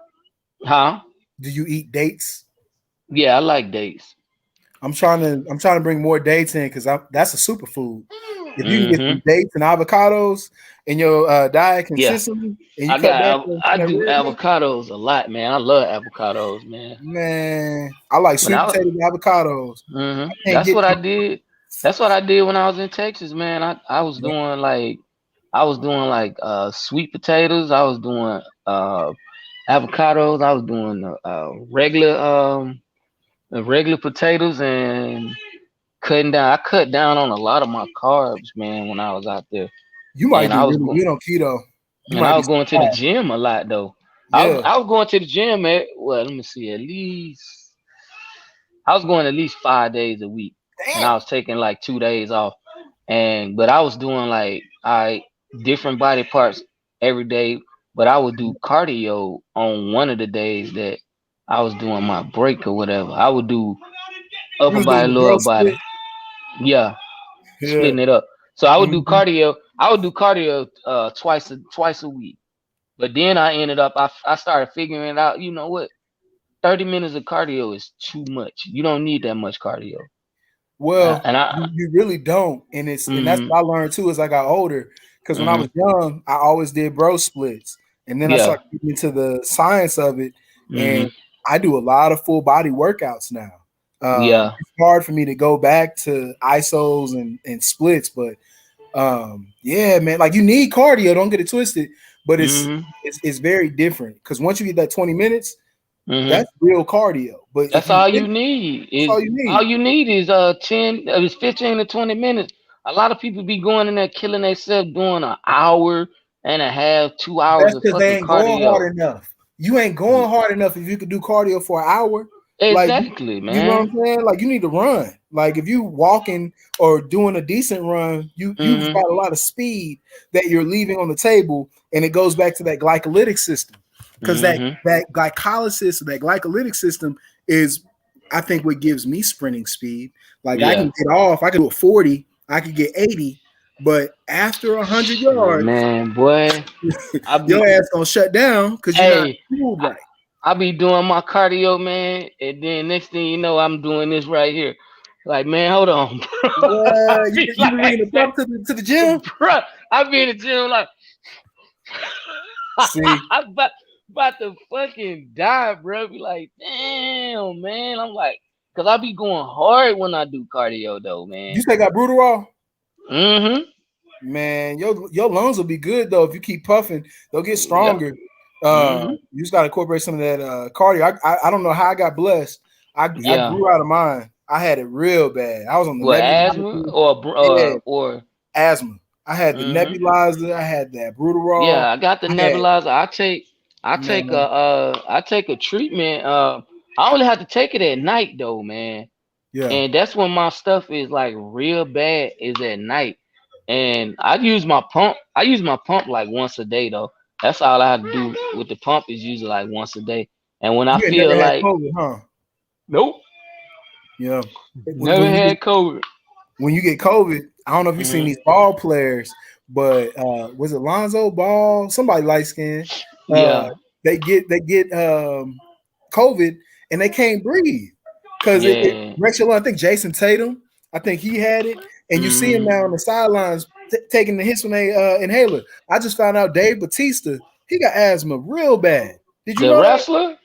of, huh? Do you eat dates? Yeah, I like dates. I'm trying to bring more dates in because that's a superfood. If you can get some Hmm. dates and avocados in your diet Yeah, consistently, and you cut back on I that do red meat, avocados a lot, man. I love avocados, man. man, I like When sweet I potato avocados. I can't That's get what I too. did. That's what I did when I was in Texas, man. I was doing like sweet potatoes. I was doing avocados. I was doing regular potatoes and cutting down. I cut down on a lot of my carbs, man, when I was out there. You might And do really good on keto. You and might I be was going to the surprised. gym a lot though. Yeah. I was going to the gym at well, let me see, at least I was going at least 5 days a week, and Damn. I was taking like 2 days off. And but I was doing like I different body parts every day, but I would do cardio on one of the days that I was doing my break or whatever. I would do You upper was doing body, the bro lower body. split. Yeah, Yeah. splitting it up. So I would do Mhm. cardio. I would do cardio twice a week. But then I ended up I started figuring it out. You know what? 30 minutes of cardio is too much. You don't need that much cardio. Well, And I you really don't, and that's mm, what I learned too as I got older. Because when I mm, was young, I always did bro splits, and then I yeah. started getting into the science of it, Mm, and I do a lot of full body workouts now. yeah. It's hard for me to go back to isos and splits, but yeah, man, like you need cardio. Don't get it twisted, but it's Mm, it's, it's very different because once you get that 20 minutes, mm. that's real cardio. But if That's you all really, you need. that's Is all you all need. you need is 10 is 15 to 20 minutes A lot of people be going in there killing themselves doing an hour and a half, 2 hours That's of because they fucking ain't going cardio. hard enough. You ain't going hard enough if you could do cardio for an hour. Like Exactly, you know what man. I'm saying? Like you need to run. Like if you walking or doing a decent run, you've Hmm. got a lot of speed that you're leaving on the table, and it goes back to that glycolytic system because Hmm. that glycolysis, that glycolytic system is, I think, what gives me sprinting speed. Like I Yeah. can get off, I can do a 40, I could get 80, but after 100 yards, Man, boy. I your be ass gonna shut down because you're not hey, fueled I, right. I be doing my cardio, man, and then next thing you know, I'm doing this right here. Like, man, hold on, bro. I What? be You been like, bringing the pump to the gym? bro, I be in the gym like See, I'm about to fucking die, bro. Be like, damn, man. I'm like, cause I be going hard when I do cardio, though, man. you say got brutal raw? Mm-hmm. Man, your lungs will be good though if you keep puffing. They'll get Yep. stronger. Mm-hmm. You just got to incorporate some of that cardio. I don't know how I got blessed. I Yeah. grew out of mine. I had it real bad. I was on the What, asthma nebulizer. Yeah, or asthma. I had the mm-hmm. nebulizer. I had that brutal raw. Yeah, I got the I had nebulizer. man. I take a treatment. I only have to take it at night though, man. Yeah, And that's when my stuff is like real bad is at night. And I use my pump. I use my pump like once a day though. That's all I have to do with the pump is usually like once a day. And when I you ain't never feel had like COVID, huh? nope, Yeah. never When had COVID. you get COVID, I don't know if you've seen Hmm. these ball players, but was it Lonzo Ball? Somebody light skinned. Uh, Yeah, they get COVID and they can't breathe because it yeah. wrecks your lung. I think Jason Tatum, I think he had it, and you see him Hmm. now on the sidelines taking the hits when they inhaler. I just found out Dave Batista, he got asthma real bad. Did you The know that? wrestler?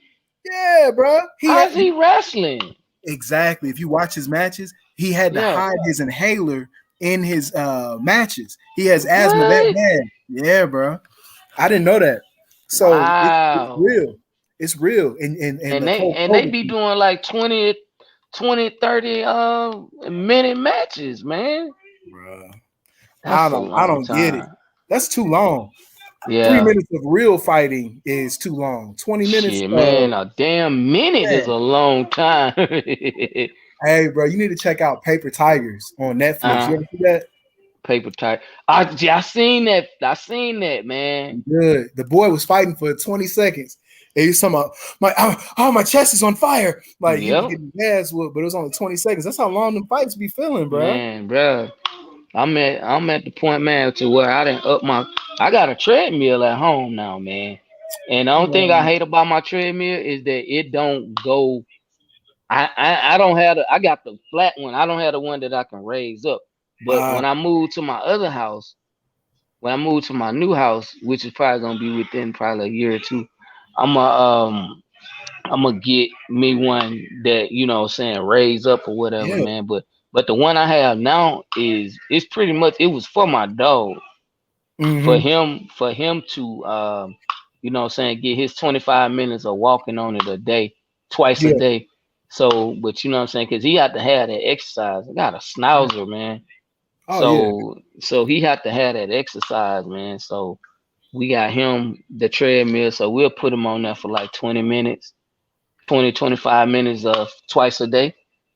Yeah, bro. He How had is he wrestling? exactly. If you watch his matches, he had to Yeah. hide his inhaler in his matches. He has asthma that What? bad. Yeah, bro. I didn't know that. So it's Wow. real. It's real. In And the they whole and they COVID be thing. doing like 20, 30 minute matches, man. Bro. I That's a don't I long don't get it. time. That's too long. Three Yeah. minutes of real fighting is too long. 20 minutes Shit, of man, a damn minute is man. a long time. Hey, bro, you need to check out Paper Tigers on Netflix. You uh ever see that? paper tight. I seen that. I seen that, man. Good. The boy was fighting for 20 seconds. And he's talking about my chest is on fire. Like he was Yep. getting his ass whooped, but it was only 20 seconds. That's how long them fights be feeling, bro. Man, bruh. I'm at the point, man, to where I got a treadmill at home now, man. And the only thing I Man, hate about my treadmill is that it don't go. I don't have I got the flat one. I don't have the one that I can raise up. But uh, when I move to my new house, which is probably gonna be within probably a year or two, I'm a I'm gonna get me one that what I'm saying raise up or whatever, yeah. man. But the one I have now is it's pretty much it was for my dog Hmm. for him to what I'm saying get his 25 minutes of walking on it a day, twice a Yeah. day. So, but you know what I'm saying, because he had to have that exercise. I got a schnauzer, man. Oh yeah. So he had to have that exercise, man. So we got him the treadmill. So we'll put him on there for like 20 minutes, 25 minutes of twice a day.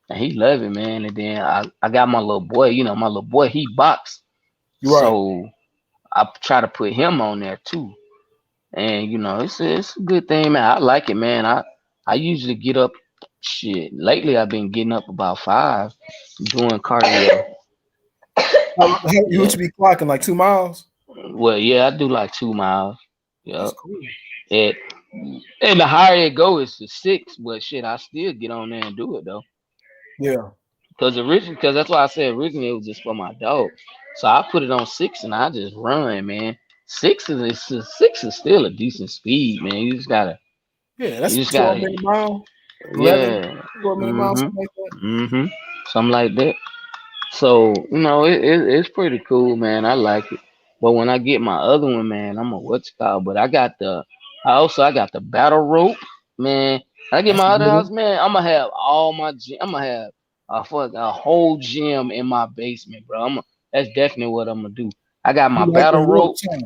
And he love it, man. And then I got my little boy, my little boy, he box. You're right. So I try to put him on there too. And it's a good thing, man. I like it, man. I usually get up shit. Lately I've been getting up about 5 doing cardio. You Yeah. would be clocking like 2 miles? Well, yeah, I do like 2 miles. That's Yep. cool. It and the higher it go is the 6, but shit, I still get on there and do it though. Yeah. Because that's why I said originally it was just for my dog. So I put it on 6 and I just run, man. 6 is still a decent speed, man. Yeah, You that's just 12 gotta, minute mile, 11, yeah. 12 minute mile, Mhm. something like that. Mhm. Something like that. So it's pretty cool, man. I like it. But when I get my other one, man, I'm a what's it called. But I got the battle rope, man. I get That's my a other good house, one. man. I'm gonna have all my gym. I'm gonna have a whole gym in my basement, bro. That's definitely what I'm gonna do. I got my You like battle them rope, ropes, huh?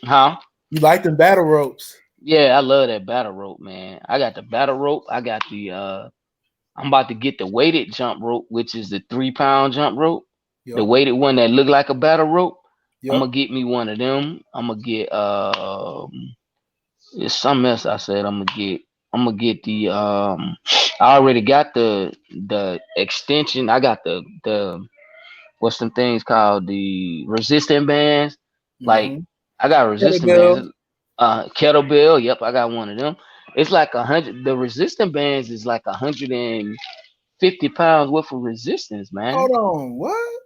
huh? You like them battle ropes? Yeah, I love that battle rope, man. I got the battle rope. I got the I'm about to get the weighted jump rope, which is the 3 pound jump rope. The Yep. weighted one that look like a battle rope. I'm Yep. gonna get me one of them. I'm gonna get it's something else I said I'm gonna get. I'm gonna get the I already got the extension. I got the what's some things called the resistant bands. Like Mm-hmm. I got resistant Kettlebell. bands. Kettlebell. Yep, I got one of them. It's like 100. The resistant bands is like 150 pounds worth of resistance, man. Hold on. What?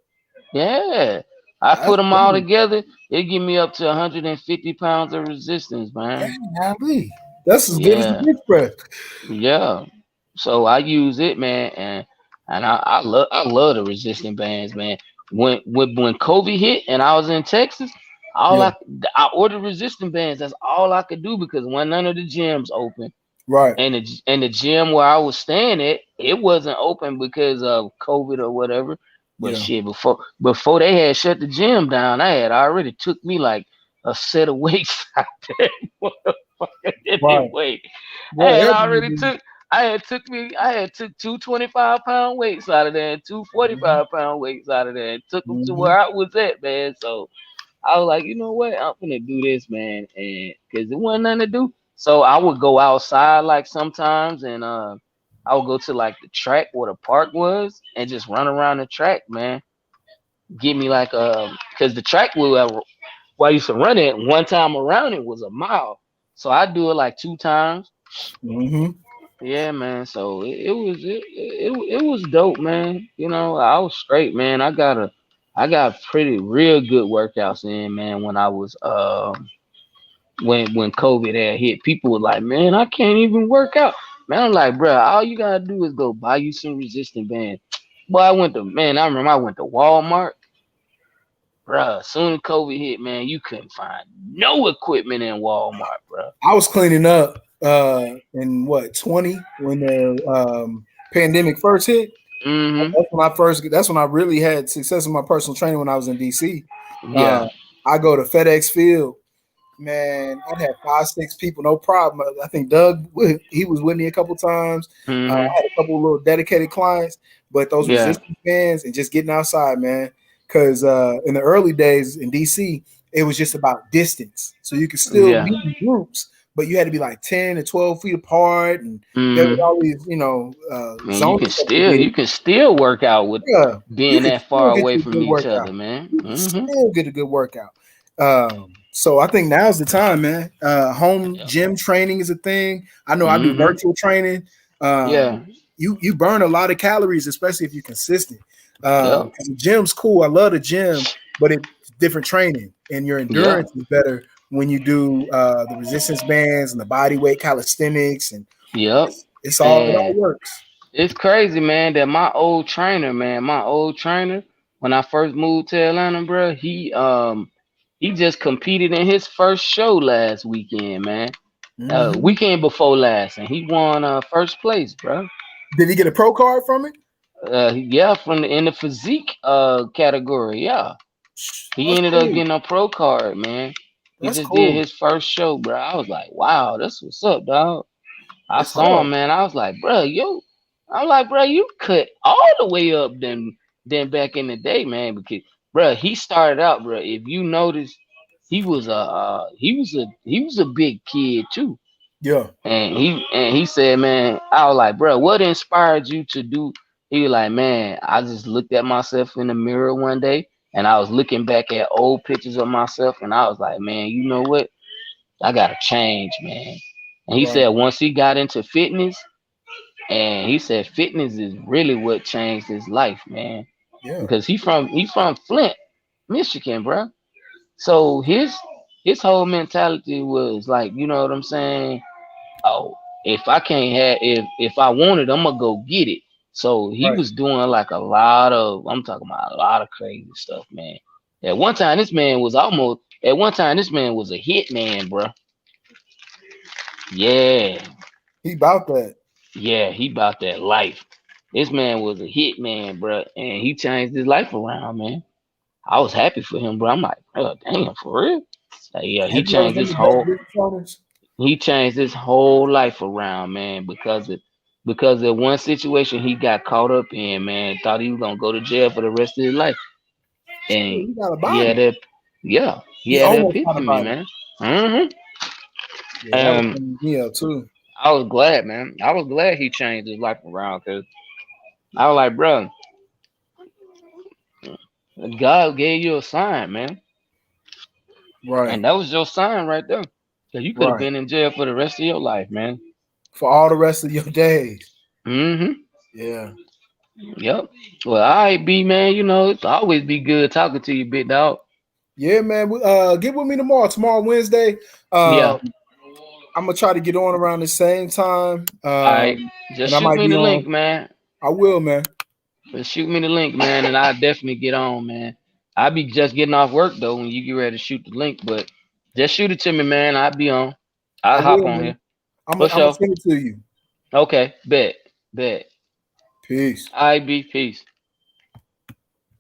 Yeah. I put That's them all cool. together. It give me up to 150 pounds of resistance, man. Golly. That's as good as the Yeah. bench press. Yeah. So I use it, man, and I love the resistant bands, man. When COVID hit and I was in Texas, all Yeah. I ordered resistant bands. That's all I could do because when none of the gyms open Right. and the gym where I was staying at, it wasn't open because of COVID or whatever. But Yeah. shit, before they had shut the gym down, I had already took me like a set of weights out there. Motherfucker, Right. anyway, I Boy, had everybody already do. took. I had took two 25-pound weights out of there and two Mm-hmm. 45-pound weights out of there and took them to Mm-hmm. where I was at, man. So I was like, you know what? I'm gonna do this, man, and because it wasn't nothing to do. So I would go outside like sometimes, and I would go to like the track where the park was, and just run around the track, man. Get me like because the track where I used to run it one time around it was a mile, so I do it like 2 times. Mm-hmm. Yeah, man. So it was dope, man. You know, I was straight, man. I got pretty real good workouts in, man. When I was when COVID had hit, people were like, man, I can't even work out. Man, I'm like, bro, all you gotta do is go buy you some resistant bands. Boy, I remember I went to Walmart, bro. As soon as COVID hit, man, you couldn't find no equipment in Walmart, bro. I was cleaning up in what 20 when the pandemic first hit. Mm-hmm. That's when I really had success in my personal training when I was in DC. Uh, Yeah. I go to FedEx Field. Man, I'd have 5, 6 people, no problem. I think Doug, he was with me a couple times. I Mm-hmm. had a couple of little dedicated clients, but those Yeah. resistance bands and just getting outside, man. Because in the early days in DC, it was just about distance. So you could still Yeah. meet in groups, but you had to be like 10 to 12 feet apart. And there was Mm-hmm. always, Man, zoning stuff to get. you can still work out with Yeah, you being could that still far get away you a from good each other, workout. man. You could Mm-hmm. still get a good workout. So I think now's the time, man. Home Yeah. gym training is a thing. I know I do Mm-hmm. virtual training. Um, Yeah. you burn a lot of calories, especially if you're consistent. Yep. 'Cause the gym's cool. I love the gym, but it's different training, and your Yep. endurance is better when you do the resistance bands and the body weight calisthenics, and Yep. it all And works. it's crazy, man, that my old trainer, when I first moved to Atlanta, bro, he just competed in his first show last weekend, man. Hmm. Weekend before last, and he won first place, bro. Did he get a pro card from it? Yeah, from in the physique category, yeah. He That's ended up cool. getting a pro card, man. He That's just did cool. his first show, bro. I was like, wow, that's what's up, dog. I It's saw hard. him, man. I was like, bro, I'm like, bro, you cut all the way up than back in the day, man. Because, bro, he started out, bro. If you notice, he was a big kid too. Yeah. And he said, man, I was like, bro, what inspired you to do? He was like, man, I just looked at myself in the mirror one day and I was looking back at old pictures of myself and I was like, man, you know what? I gotta change, man. And he Right. said once he got into fitness, and he said fitness is really what changed his life, man. Yeah. Because he from Flint, Michigan, bro. So his whole mentality was like, you know what I'm saying? Oh, if I can't have if I want it, I'm gonna go get it. So he Right. was doing like I'm talking about a lot of crazy stuff, man. At one time this man was a hit man, bro. Yeah, He about that. yeah, he about that life. This man was a hit man, bro, and he changed his life around, man. I was happy for him, bro. I'm like, oh damn, for real? Like, yeah, Have you ever been to business owners? he changed his whole life around, man, because of one situation he got caught up in, man. Thought he was gonna go to jail for the rest of his life, and He got a he body. had that, yeah, he He had that almost got a epiphany, body. man. hmm Yeah, that was And me up too. I was glad, man. I was glad he changed his life around because I was like, bro, God gave you a sign, man, Right, and that was your sign right there. Cause you could have right. been in jail for the rest of your life, man. For all the rest of your days. hmm Yeah. Yep. Well, all right, B man. You know, it's always be good talking to you, big dog. Yeah, man. Get with me tomorrow. Tomorrow, Wednesday. Yeah. I'm gonna try to get on around the same time. All right. And Just I shoot might me be the on. link, man. I will, man. Just shoot me the link, man, and I'll definitely get on, man. I'll be just getting off work though when you get ready to shoot the link, but just shoot it to me, man. I'll be on. I I'll hop will, on man. here. I'm For gonna sure. send it to you. Okay. Bet. Bet. Peace. All right, B. Peace.